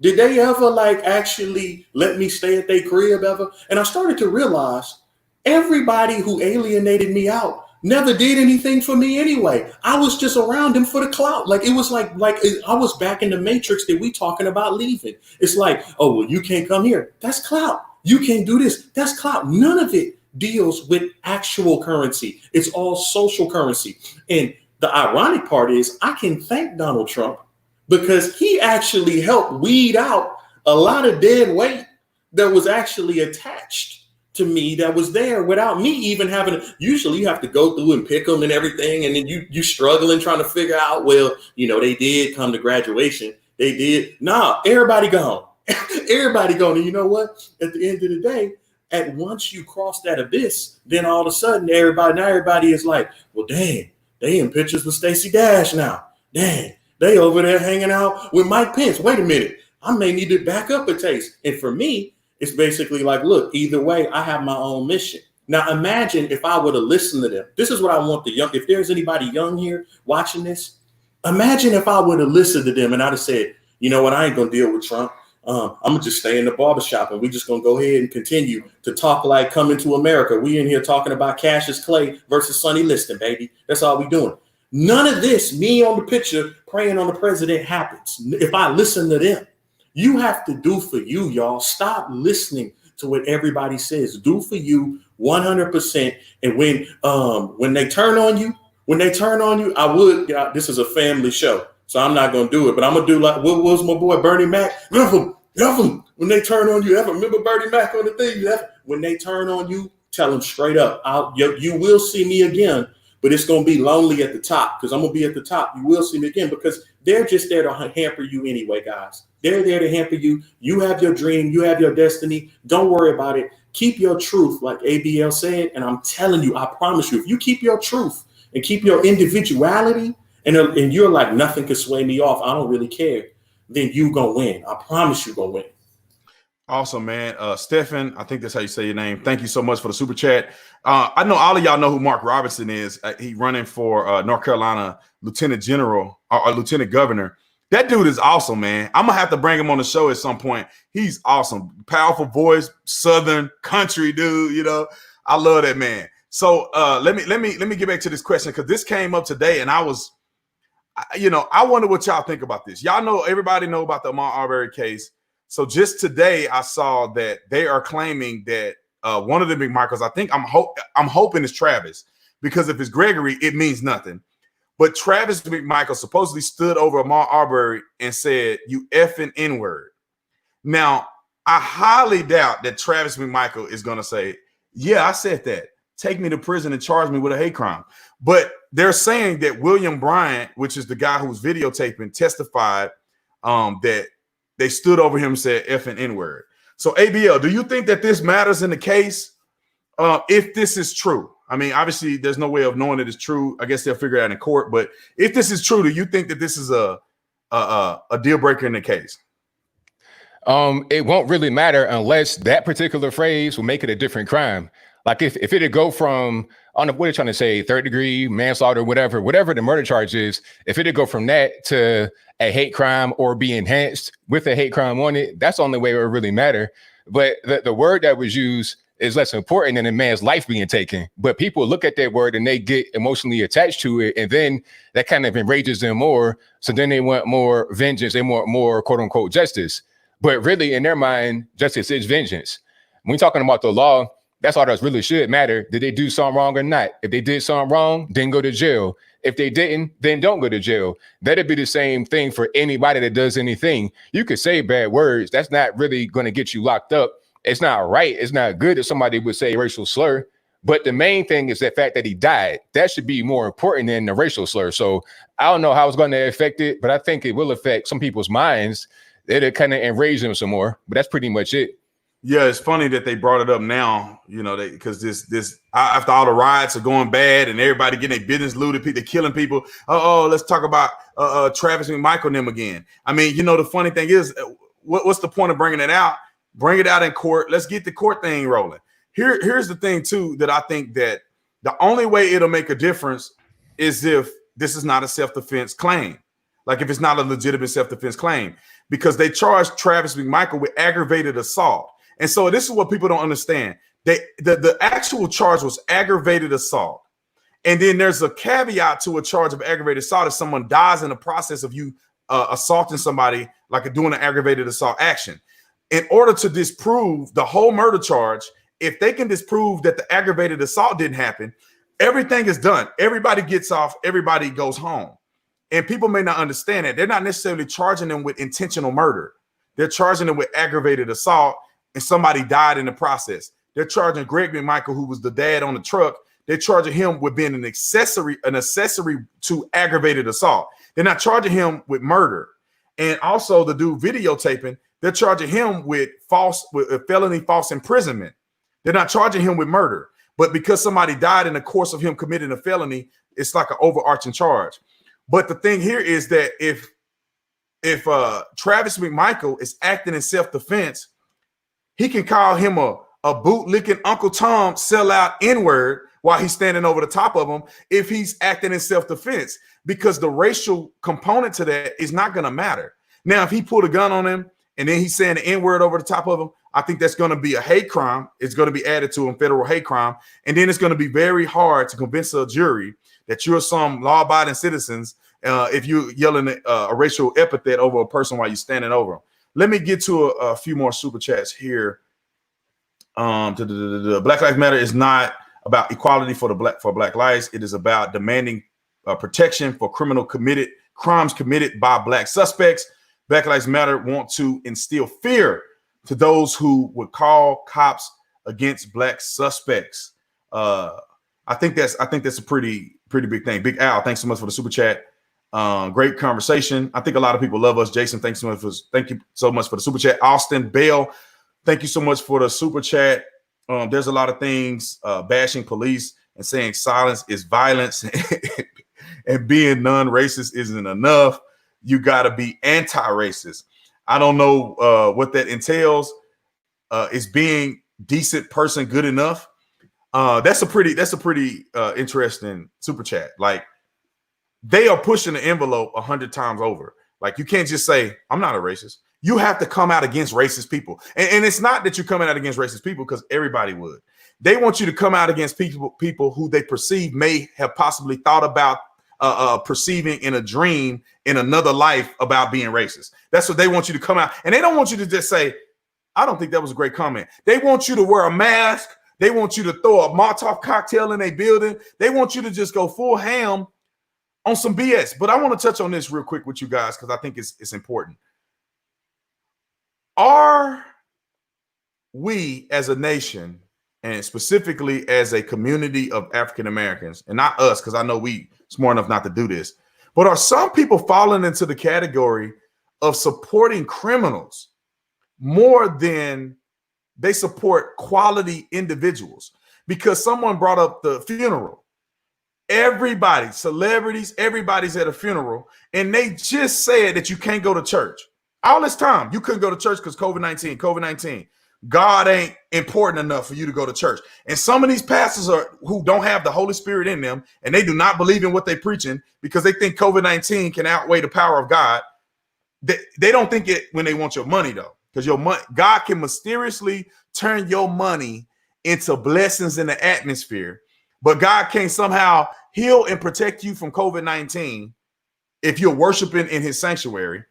Did they ever actually let me stay at their crib ever? And I started to realize everybody who alienated me out never did anything for me anyway. I was just around them for the clout. It was like I was back in the matrix that we talking about leaving. It's like, oh, well, you can't come here. That's clout. You can't do this. That's clout. None of it deals with actual currency. It's all social currency. And the ironic part is I can thank Donald Trump because he actually helped weed out a lot of dead weight that was actually attached to me that was there without me even having to. Usually you have to go through and pick them and everything, and then you struggling trying to figure out, well, they did come to graduation. They did. Nah, everybody gone. Everybody gone. And you know what? At the end of the day, once you cross that abyss, then all of a sudden everybody is like, well, dang, they in pictures with Stacey Dash now. Dang, they over there hanging out with Mike Pence. Wait a minute. I may need to back up a taste. And for me, it's basically like, look, either way, I have my own mission. Now, imagine if I were to listen to them. This is what I want the young. If there's anybody young here watching this, imagine if I were to listen to them and I'd have said, you know what, I ain't going to deal with Trump. I'm going to just stay in the barbershop and we're just going to go ahead and continue to talk like Coming to America. We in here talking about Cassius Clay versus Sonny Liston, baby. That's all we doing. None of this, me on the picture praying on the president, happens if I listen to them. You have to do for you, y'all. Stop listening to what everybody says. Do for you 100%. And when they turn on you, I would. This is a family show, so I'm not gonna do it. But I'm gonna do like what was my boy Bernie Mac? Love him. When they turn on you, ever remember Bernie Mac on the thing? When they turn on you, tell them straight up. You will see me again, but it's gonna be lonely at the top because I'm gonna be at the top. You will see me again because they're just there to hamper you anyway, guys. They're there to hamper you. You have your dream. You have your destiny. Don't worry about it. Keep your truth, like ABL said. And I'm telling you, I promise you, if you keep your truth and keep your individuality and you're like, nothing can sway me off, I don't really care, then you gonna win. I promise you gonna win. Awesome, man. Stephen, I think that's how you say your name. Thank you so much for the super chat. I know all of y'all know who Mark Robertson is. He's running for North Carolina Lieutenant General or Lieutenant Governor. That dude is awesome, man. I'm gonna have to bring him on the show at some point. He's awesome, powerful voice, Southern country dude. I love that man. So let me get back to this question because this came up today, and I wonder what y'all think about this. Y'all know, everybody know about the Ahmaud Arbery case. So just today, I saw that they are claiming that one of the McMichaels, I think I'm hoping it's Travis, because if it's Gregory, it means nothing. But Travis McMichael supposedly stood over Ahmaud Arbery and said, "You effing N-word." Now, I highly doubt that Travis McMichael is going to say, "Yeah, I said that. Take me to prison and charge me with a hate crime." But they're saying that William Bryant, which is the guy who was videotaping, testified that they stood over him and said effing N-word. So ABL, do you think that this matters in the case if this is true? I mean, obviously, there's no way of knowing that it's true. I guess they'll figure it out in court. But if this is true, do you think that this is a deal breaker in the case? It won't really matter unless that particular phrase will make it a different crime. Like if it'd go from, I don't know what they're trying to say, third degree manslaughter, whatever the murder charge is, if it'd go from that to a hate crime or be enhanced with a hate crime on it, that's the only way it would really matter. But the word that was used is less important than a man's life being taken. But people look at that word and they get emotionally attached to it, and then that kind of enrages them more. So then they want more vengeance. They want more quote unquote justice. But really, in their mind, justice is vengeance. When we're talking about the law, That's all that really should matter. Did they do something wrong or not? If they did something wrong, then go to jail. If they didn't, then don't go to jail. That'd be the same thing for anybody that does anything. You could say bad words. That's not really going to get you locked up. It's not right. It's not good if somebody would say a racial slur. But the main thing is the fact that he died. That should be more important than the racial slur. So I don't know how it's going to affect it, but I think it will affect some people's minds. It'll kind of enrage them some more. But that's pretty much it. Yeah, it's funny that they brought it up now, you know, because this after all the riots are going bad and everybody getting their business looted, they're killing people. Oh, let's talk about Travis McMichael and them again. I mean, you know, the funny thing is, what's the point of bringing it out? Bring it out in court. Let's get the court thing rolling. Here's the thing, too, that I think that the only way it'll make a difference is if this is not a self-defense claim. Like if it's not a legitimate self-defense claim, because they charged Travis McMichael with aggravated assault. And so this is what people don't understand. The actual charge was aggravated assault. And then there's a caveat to a charge of aggravated assault if someone dies in the process of you assaulting somebody, like doing an aggravated assault action. In order to disprove the whole murder charge, if they can disprove that the aggravated assault didn't happen, everything is done. Everybody gets off. Everybody goes home. And people may not understand that. They're not necessarily charging them with intentional murder. They're charging them with aggravated assault, and somebody died in the process. They're charging Greg McMichael, who was the dad on the truck. They're charging him with being an accessory to aggravated assault. They're not charging him with murder. And also the dude videotaping, they're charging him with felony false imprisonment. They're not charging him with murder. But because somebody died in the course of him committing a felony, it's like an overarching charge. But the thing here is that if Travis McMichael is acting in self-defense, he can call him a bootlicking Uncle Tom sellout N-word while he's standing over the top of him if he's acting in self-defense, because the racial component to that is not going to matter. Now, if he pulled a gun on him and then he's saying the N-word over the top of him, I think that's going to be a hate crime. It's going to be added to a federal hate crime. And then it's going to be very hard to convince a jury that you're some law-abiding citizens if you're yelling a racial epithet over a person while you're standing over them. Let me get to a few more super chats here. Black Lives Matter is not about equality for black lives. It is about demanding protection for crimes committed by black suspects. Black Lives Matter want to instill fear to those who would call cops against black suspects. I think that's a pretty big thing. Big Al, thanks so much for the super chat. Great conversation. I think a lot of people love us. Jason, thank you so much for the super chat. Austin Bell, thank you so much for the super chat. There's a lot of things bashing police and saying silence is violence and being non-racist isn't enough. You got to be anti-racist. I don't know what that entails. Is being decent person good enough? That's a pretty interesting super chat. Like, they are pushing the envelope 100 times over. Like, you can't just say, I'm not a racist. You have to come out against racist people. And it's not that you're coming out against racist people, because everybody would. They want you to come out against people who they perceive may have possibly thought about perceiving in a dream in another life about being racist. That's what they want you to come out. And they don't want you to just say, I don't think that was a great comment. They want you to wear a mask. They want you to throw a Molotov cocktail in a building. They want you to just go full ham on some BS. But I want to touch on this real quick with you guys, because I think it's important. Are we as a nation, and specifically as a community of African Americans, and not us, because I know we smart enough not to do this, but are some people falling into the category of supporting criminals more than they support quality individuals? Because someone brought up the funeral. Everybody, celebrities, everybody's at a funeral, and they just said that you can't go to church. All this time, you couldn't go to church because COVID-19. God ain't important enough for you to go to church. And some of these pastors who don't have the Holy Spirit in them, and they do not believe in what they're preaching because they think COVID-19 can outweigh the power of God. They don't think it when they want your money, though, because God can mysteriously turn your money into blessings in the atmosphere. But God can't somehow heal and protect you from COVID-19 if you're worshiping in his sanctuary.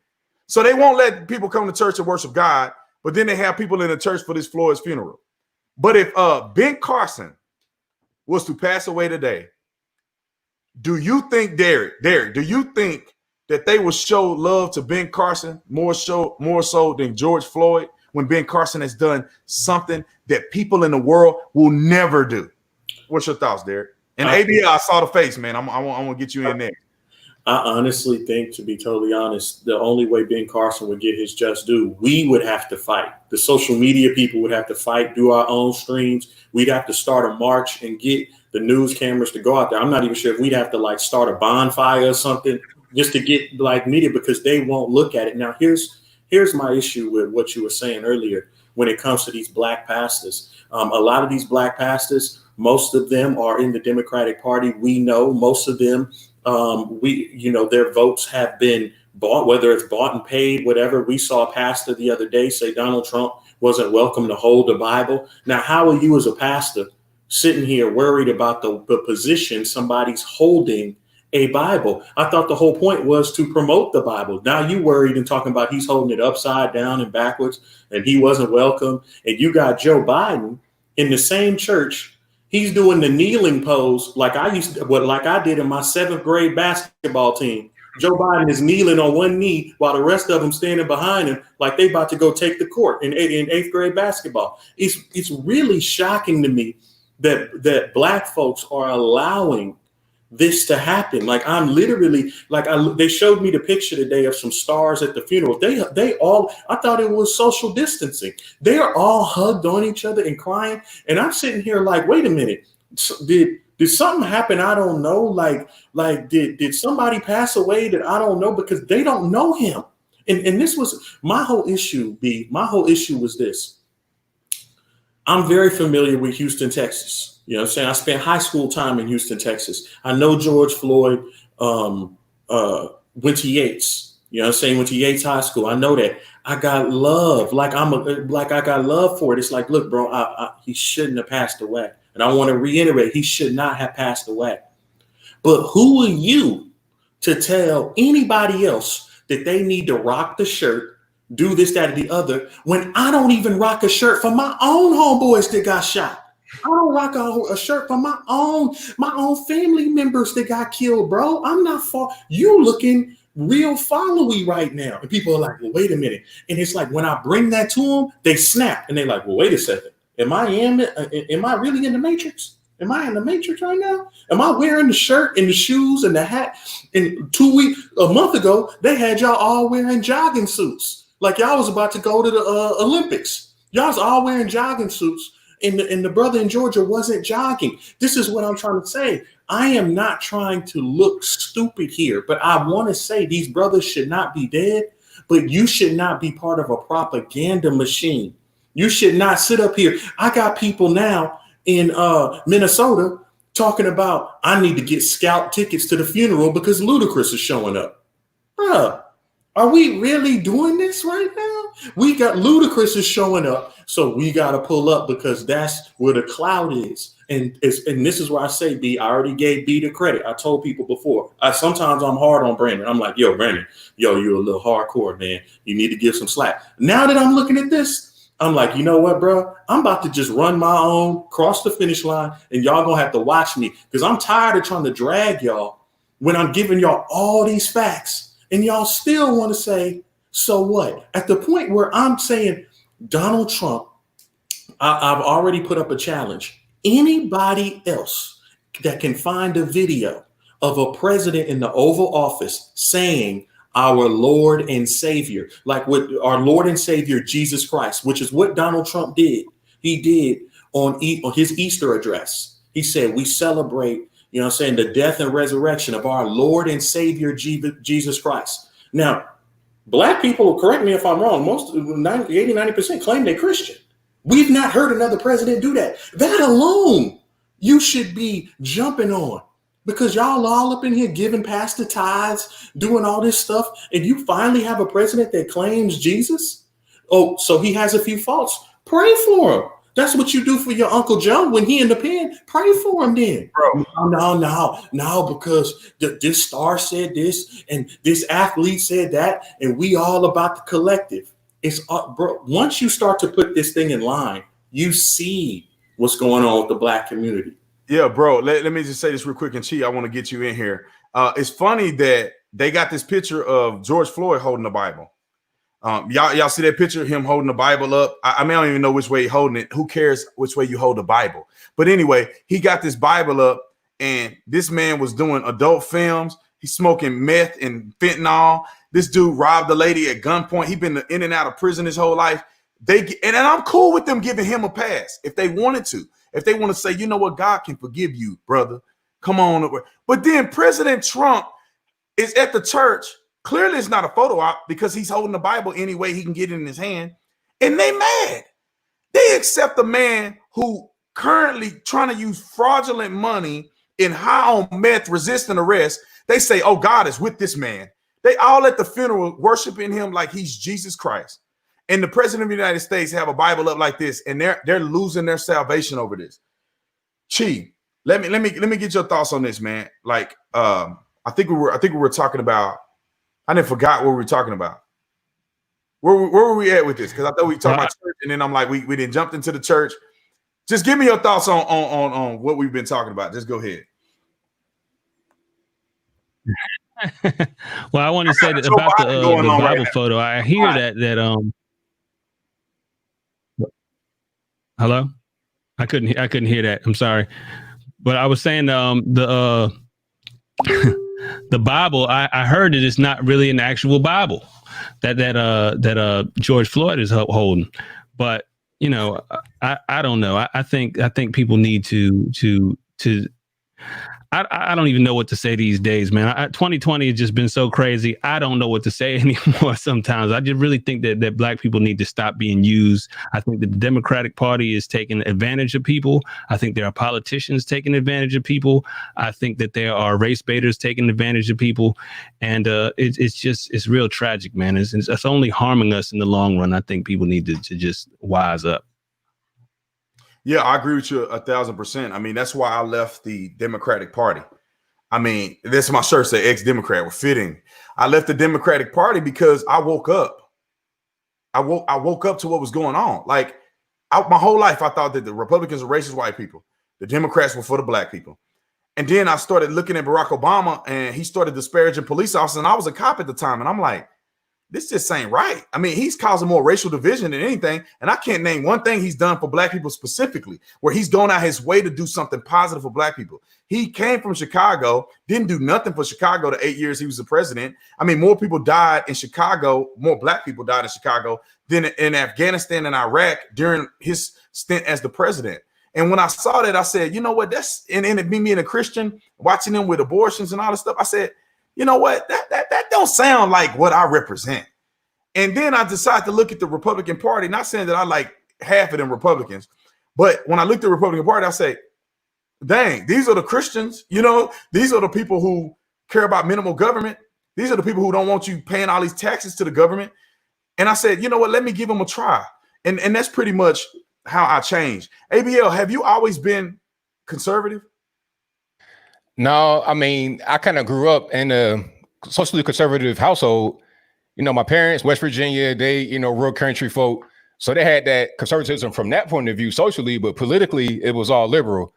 So they won't let people come to church and worship God, but then they have people in the church for this Floyd's funeral. But if Ben Carson was to pass away today, do you think, Derek, do you think that they will show love to Ben Carson more so than George Floyd when Ben Carson has done something that people in the world will never do? What's your thoughts, Derek? And ABL, I saw the face, man. I want to get you in there. I honestly think, to be totally honest, the only way Ben Carson would get his just due, we would have to fight. The social media people would have to fight, do our own streams. We'd have to start a march and get the news cameras to go out there. I'm not even sure if we'd have to like start a bonfire or something just to get like media, because they won't look at it. Now, here's my issue with what you were saying earlier when it comes to these black pastors. A lot of these black pastors, most of them are in the Democratic Party. We know most of them, their votes have been bought, whether it's bought and paid, whatever. We saw a pastor the other day say Donald Trump wasn't welcome to hold the Bible. Now, how are you as a pastor sitting here worried about the position somebody's holding a Bible? I thought the whole point was to promote the Bible. Now you worried and talking about he's holding it upside down and backwards and he wasn't welcome. And you got Joe Biden in the same church. He's doing the kneeling pose like I did in my 7th grade basketball team. Joe Biden is kneeling on one knee while the rest of them standing behind him like they about to go take the court in 8th grade basketball. It's really shocking to me that black folks are allowing this to happen. Like I'm literally they showed me the picture today of some stars at the funeral. They all, I thought it was social distancing. They are all hugged on each other and crying. And I'm sitting here like, wait a minute, did something happen? I don't know. Like did somebody pass away that I don't know, because they don't know him. And this was my whole issue. My whole issue was this. I'm very familiar with Houston, Texas. You know what I'm saying? I spent high school time in Houston, Texas. I know George Floyd went to Yates. You know what I'm saying? Went to Yates High School. I know that. I got love. I got love for it. It's like, look, bro, he shouldn't have passed away. And I want to reiterate, he should not have passed away. But who are you to tell anybody else that they need to rock the shirt, do this, that, or the other, when I don't even rock a shirt for my own homeboys that got shot? I don't rock a shirt for my own family members that got killed, bro. I'm not you looking real followy right now. And people are like, well, wait a minute. And it's like, when I bring that to them, they snap and they're like, well, wait a second. Am I really in the Matrix? Am I in the Matrix right now? Am I wearing the shirt and the shoes and the hat? And a month ago, they had y'all all wearing jogging suits. Like y'all was about to go to the Olympics. Y'all was all wearing jogging suits. And the brother in Georgia wasn't jogging. This is what I'm trying to say. I am not trying to look stupid here, but I want to say these brothers should not be dead, but you should not be part of a propaganda machine. You should not sit up here. I got people now in Minnesota talking about, I need to get scalp tickets to the funeral because Ludacris is showing up. Bruh, are we really doing this right now? We got Ludacris is showing up, so we got to pull up because that's where the cloud is. And this is why I say, B, I already gave B the credit. I told people before. Sometimes I'm hard on Brandon. I'm like, yo, Brandon, you're a little hardcore, man. You need to give some slack. Now that I'm looking at this, I'm like, you know what, bro? I'm about to just run my own, cross the finish line, and y'all gonna have to watch me because I'm tired of trying to drag y'all when I'm giving y'all all these facts, and y'all still want to say, so what? At the point where I'm saying Donald Trump, I've already put up a challenge. Anybody else that can find a video of a president in the Oval Office saying our Lord and Savior, like what our Lord and Savior, Jesus Christ, which is what Donald Trump did. He did on his Easter address. He said, we celebrate, you know what I'm saying, the death and resurrection of our Lord and Savior, Jesus Christ. Now, Black people, correct me if I'm wrong, 80-90% claim they're Christian. We've not heard another president do that. That alone, you should be jumping on, because y'all all up in here giving past the tithes, doing all this stuff, and you finally have a president that claims Jesus. Oh, so he has a few faults. Pray for him. That's what you do for your Uncle Joe when he in the pen. Pray for him then. Bro. No, because this star said this and this athlete said that, and we all about the collective. It's bro. Once you start to put this thing in line, you see what's going on with the black community. Yeah, bro. Let me just say this real quick, and Chi, I want to get you in here. It's funny that they got this picture of George Floyd holding the Bible. Y'all see that picture of him holding the Bible up? I mean, I don't even know which way he's holding it. Who cares which way you hold the Bible? But anyway, he got this Bible up, and this man was doing adult films. He's smoking meth and fentanyl. This dude robbed a lady at gunpoint. He's been in and out of prison his whole life. And I'm cool with them giving him a pass if they wanted to. If they want to say, you know what, God can forgive you, brother. Come on. But then President Trump is at the church. Clearly, it's not a photo op because he's holding the Bible any way he can get it in his hand. And they mad. They accept a man who currently trying to use fraudulent money in high on meth, resisting arrest. They say, oh, God is with this man. They all at the funeral worshiping him like he's Jesus Christ. And the president of the United States have a Bible up like this, and they're losing their salvation over this. Chi, let me get your thoughts on this, man. Like, I think we were talking about. I didn't forgot what we were talking about. Where were we at with this? Because I thought we talked about church, and then I'm like, we didn't jump into the church. Just give me your thoughts on what we've been talking about. Just go ahead. Well, I want to say that about the Bible photo. I hear that hello? I couldn't hear that. I'm sorry. But I was saying the Bible, I heard that it's not really an actual Bible that George Floyd is holding. But you know, I don't know. I think people need to I don't even know what to say these days, man. 2020 has just been so crazy. I don't know what to say anymore sometimes. I just really think that black people need to stop being used. I think that the Democratic Party is taking advantage of people. I think there are politicians taking advantage of people. I think that there are race baiters taking advantage of people. And it's real tragic, man. It's only harming us in the long run. I think people need to just wise up. Yeah, I agree with you 1,000%. I mean, that's why I left the Democratic Party. I mean, that's my shirt say ex-Democrat. We're fitting. I left the Democratic Party because I woke up. I woke up to what was going on. Like, my whole life, I thought that the Republicans were racist white people. The Democrats were for the black people. And then I started looking at Barack Obama, and he started disparaging police officers. And I was a cop at the time, and I'm like, this just ain't right. I mean, he's causing more racial division than anything. And I can't name one thing he's done for black people specifically, where he's gone out his way to do something positive for black people. He came from Chicago, didn't do nothing for Chicago the 8 years he was the president. I mean, more people died in Chicago, more black people died in Chicago than in Afghanistan and Iraq during his stint as the president. And when I saw that, I said, you know what, and it me being a Christian, watching him with abortions and all this stuff, I said, you know what? That don't sound like what I represent. And then I decided to look at the Republican Party, not saying that I like half of them Republicans, but when I looked at the Republican Party, I say, dang, these are the Christians, you know, these are the people who care about minimal government. These are the people who don't want you paying all these taxes to the government. And I said, you know what, let me give them a try. And that's pretty much how I changed. ABL, have you always been conservative? No, I mean, I kind of grew up in a socially conservative household. You know, my parents, West Virginia, they, you know, rural country folk. So they had that conservatism from that point of view socially, but politically, it was all liberal.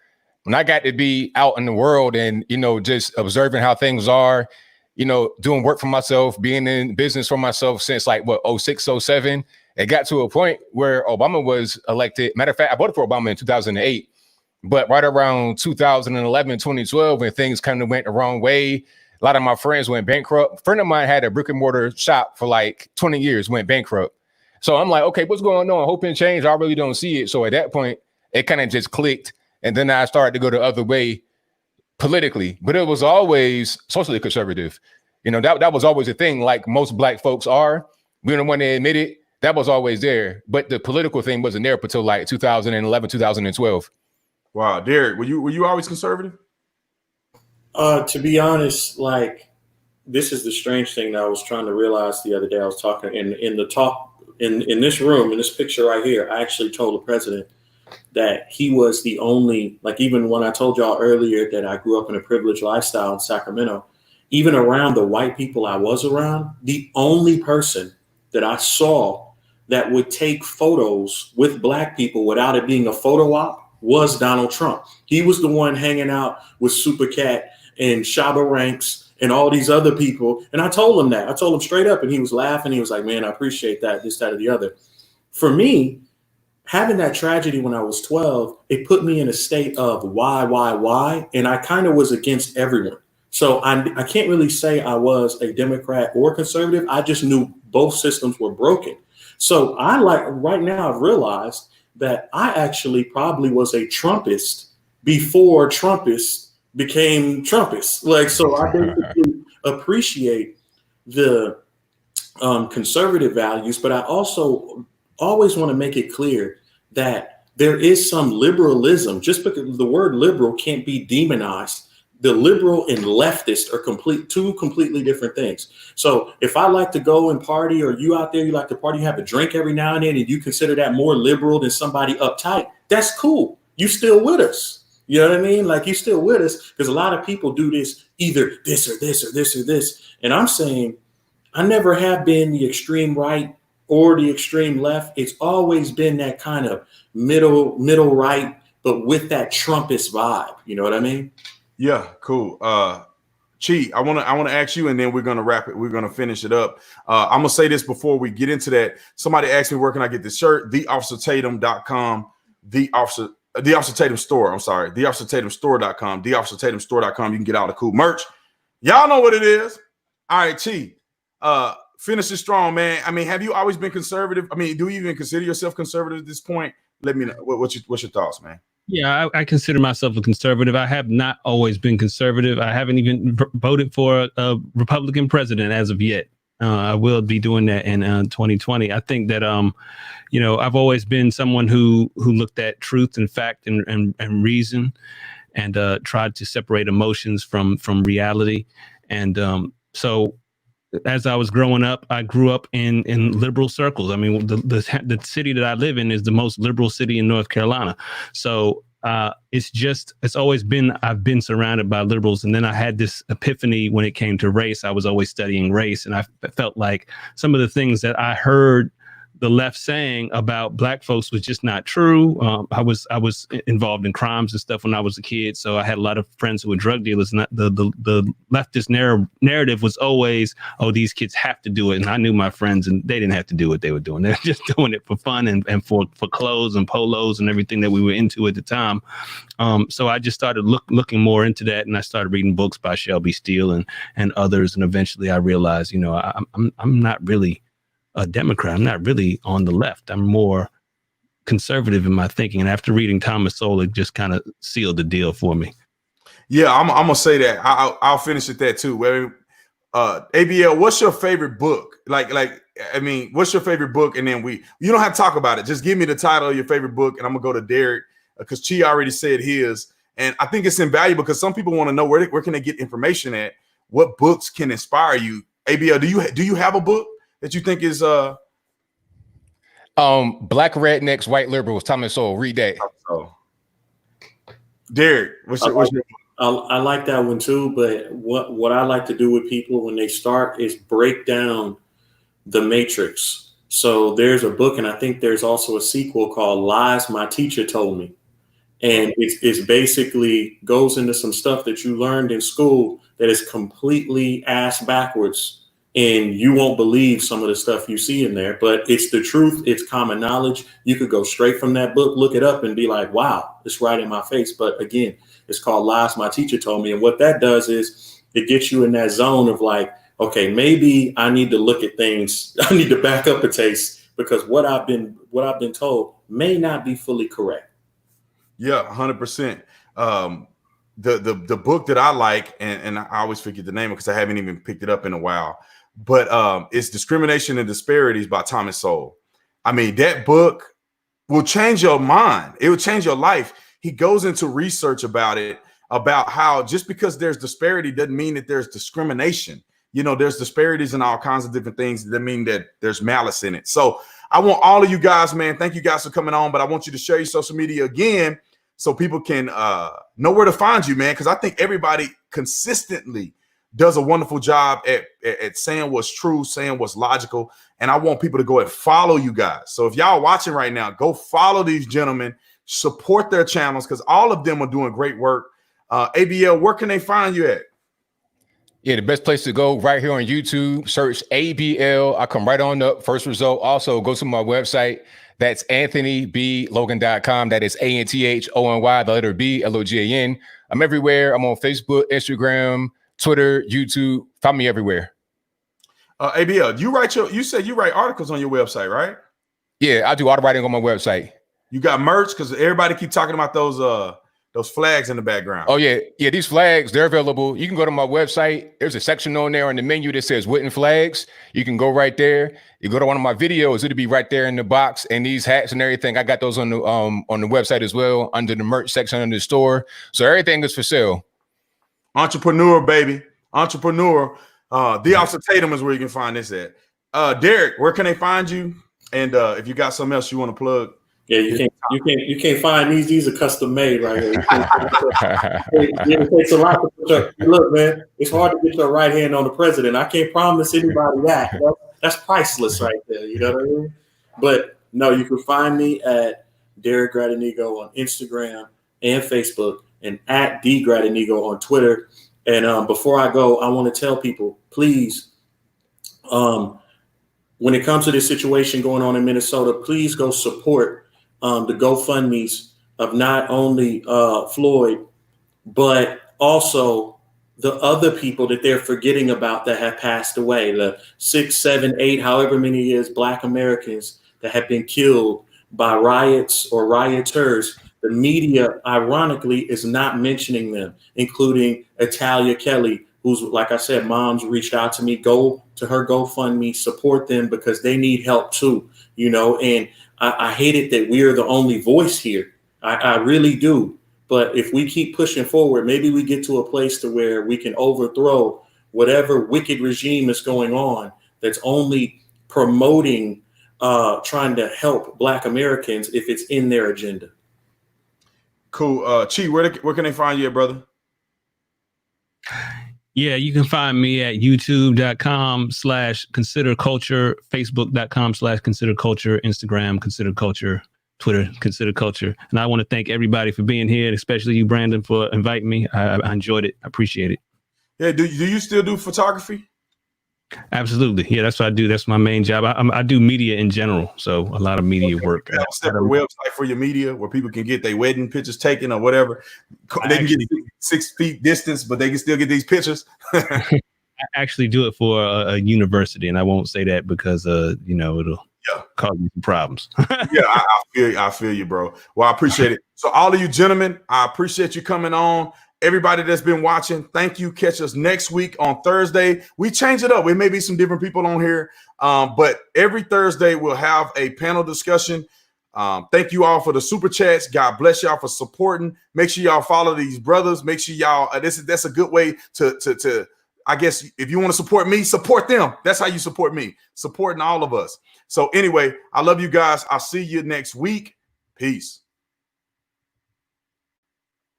When I got to be out in the world and, you know, just observing how things are, you know, doing work for myself, being in business for myself since like, 06, 07, it got to a point where Obama was elected. Matter of fact, I voted for Obama in 2008. But right around 2011, 2012, when things kind of went the wrong way, a lot of my friends went bankrupt. A friend of mine had a brick and mortar shop for like 20 years, went bankrupt. So I'm like, okay, what's going on? Hoping change. I really don't see it. So at that point, it kind of just clicked. And then I started to go the other way politically. But it was always socially conservative. You know, that was always a thing, like most black folks are. We don't want to admit it. That was always there. But the political thing wasn't there until like 2011, 2012. Wow, Derek, were you always conservative? To be honest, like, this is the strange thing that I was trying to realize the other day. I was talking in the talk in this room, in this picture right here. I actually told the president that he was the only, like, even when I told y'all earlier that I grew up in a privileged lifestyle in Sacramento, even around the white people I was around, the only person that I saw that would take photos with black people without it being a photo op was Donald Trump. He was the one hanging out with Super Cat and Shabba Ranks and all these other people. And I told him that. I told him straight up, and he was laughing. He was like, man, I appreciate that, this, that, or the other. For me, having that tragedy when I was 12, it put me in a state of why? And I kind of was against everyone. So I can't really say I was a Democrat or conservative. I just knew both systems were broken. So right now I've realized that I actually probably was a Trumpist before Trumpists became Trumpists. Like, so I basically appreciate the conservative values, but I also always want to make it clear that there is some liberalism. Just because the word liberal can't be demonized. The liberal and leftist are two completely different things. So if I like to go and party, or you out there, you like to party, you have a drink every now and then, and you consider that more liberal than somebody uptight, that's cool. You still with us. You know what I mean? Like, you still with us, because a lot of people do this, either this or this or this or this. And I'm saying I never have been the extreme right or the extreme left. It's always been that kind of middle right, but with that Trumpist vibe. You know what I mean? Yeah, cool. Chi, I want to ask you, and then we're gonna wrap it. We're gonna finish it up. I'm gonna say this before we get into that. Somebody asked me, where can I get this shirt? TheOfficerTatum.com. The Officer Tatum store. I'm sorry, TheOfficerTatumStore.com. TheOfficerTatumStore.com. You can get all the cool merch. Y'all know what it is. All right, Chi. Finish it strong, man. I mean, have you always been conservative? I mean, do you even consider yourself conservative at this point? Let me know. What's your thoughts, man? Yeah, I consider myself a conservative. I have not always been conservative. I haven't even voted for a Republican president as of yet. I will be doing that in 2020. I think that, I've always been someone who looked at truth and fact and reason, and tried to separate emotions from reality. And so as I was growing up, I grew up in liberal circles. I mean, the city that I live in is the most liberal city in North Carolina. So it's always been, I've been surrounded by liberals. And then I had this epiphany when it came to race. I was always studying race, and I felt like some of the things that I heard the left saying about black folks was just not true. I was involved in crimes and stuff when I was a kid, so I had a lot of friends who were drug dealers. And the leftist narrative was always, oh, these kids have to do it. And I knew my friends, and they didn't have to do what they were doing. They were just doing it for fun and for clothes and polos and everything that we were into at the time. So I just started looking more into that, and I started reading books by Shelby Steele and others. And eventually I realized, I'm not really a Democrat. I'm not really on the left. I'm more conservative in my thinking. And after reading Thomas Sowell, it just kind of sealed the deal for me. Yeah, I'm gonna say that. I'll finish at that too. ABL, what's your favorite book? What's your favorite book? And then you don't have to talk about it. Just give me the title of your favorite book, and I'm gonna go to Derek, because Chi already said his. And I think it's invaluable, because some people want to know where can they get information at? What books can inspire you? ABL, do you have a book that you think is Black Rednecks, White Liberals, Thomas Sowell? Read that. So, Derek, what's your I like that one too, but what I like to do with people when they start is break down the matrix. So there's a book, and I think there's also a sequel called Lies My Teacher Told Me. And it's basically goes into some stuff that you learned in school that is completely ass backwards. And you won't believe some of the stuff you see in there, but it's the truth. It's common knowledge. You could go straight from that book, look it up, and be like, wow, it's right in my face. But again, it's called Lies My Teacher Told Me. And what that does is it gets you in that zone of like, okay, maybe I need to look at things. I need to back up a taste, because what I've been told may not be fully correct. Yeah, 100%. The book that I like, and I always forget the name because I haven't even picked it up in a while, but it's Discrimination and Disparities by Thomas Sowell. I mean, that book will change your mind. It will change your life. He goes into research about it, about how just because there's disparity doesn't mean that there's discrimination. There's disparities in all kinds of different things that mean that there's malice in it. So I want all of you guys, man, thank you guys for coming on, but I want you to share your social media again so people can know where to find you, man, because I think everybody consistently does a wonderful job at saying what's true, saying what's logical. And I want people to go and follow you guys. So if y'all watching right now, go follow these gentlemen, support their channels, because all of them are doing great work. ABL, where can they find you at? Yeah, the best place to go right here on YouTube, search ABL. I come right on up, first result. Also, go to my website. That's AnthonyBLogan.com. That is ANTHONY, the letter B, LOGAN. I'm everywhere. I'm on Facebook, Instagram, Twitter, YouTube. Find me everywhere. ABL, you said you write articles on your website, right? Yeah, I do auto writing on my website. You got merch? Because everybody keep talking about those flags in the background. Oh, yeah. Yeah, these flags, they're available. You can go to my website. There's a section on there on the menu that says Witten Flags. You can go right there. You go to one of my videos, it'll be right there in the box. And these hats and everything, I got those on the website as well, under the merch section in the store. So everything is for sale. Entrepreneur, baby. Entrepreneur. The Officer Tatum is where you can find this at. Derek, where can they find you? And if you got something else you want to plug. Yeah, you can't find these. These are custom made right here. It takes a lot to put your, look, man. It's hard to get your right hand on the president. I can't promise anybody that. That's priceless right there. You know what I mean? But no, you can find me at Derek Gradenigo on Instagram and Facebook, and at D Gradenigo on Twitter. And before I go, I want to tell people, please, when it comes to this situation going on in Minnesota, please go support the GoFundMes of not only Floyd, but also the other people that they're forgetting about that have passed away, the 6, 7, 8, however many years, Black Americans that have been killed by riots or rioters. The media, ironically, is not mentioning them, including Italia Kelly, who's, like I said, mom's reached out to me. Go to her GoFundMe, support them because they need help too, you know. And I hate it that we're the only voice here. I really do. But if we keep pushing forward, maybe we get to a place to where we can overthrow whatever wicked regime is going on that's only promoting trying to help Black Americans if it's in their agenda. Cool. Chi, where can they find you, brother? Yeah, you can find me at youtube.com/considerculture, facebook.com/considerculture, Instagram, considerculture, Twitter, considerculture. And I want to thank everybody for being here, especially you, Brandon, for inviting me. I enjoyed it. I appreciate it. Yeah. Do you still do photography? Absolutely. Yeah, that's what I do. That's my main job. I do media in general. So a lot of media work. You have a separate website for your media where people can get their wedding pictures taken or whatever. They can get 6 feet distance, but they can still get these pictures. I actually do it for a university, and I won't say that because it'll cause me some problems. Yeah, I feel you, bro. Well, I appreciate it. So all of you gentlemen, I appreciate you coming on. Everybody that's been watching, thank you. Catch us next week on Thursday. We change it up. There may be some different people on here, but every Thursday we'll have a panel discussion. Thank you all for the super chats. God bless y'all for supporting. Make sure y'all follow these brothers. Make sure y'all. That's a good way to. I guess if you want to support me, support them. That's how you support me. Supporting all of us. So anyway, I love you guys. I'll see you next week. Peace.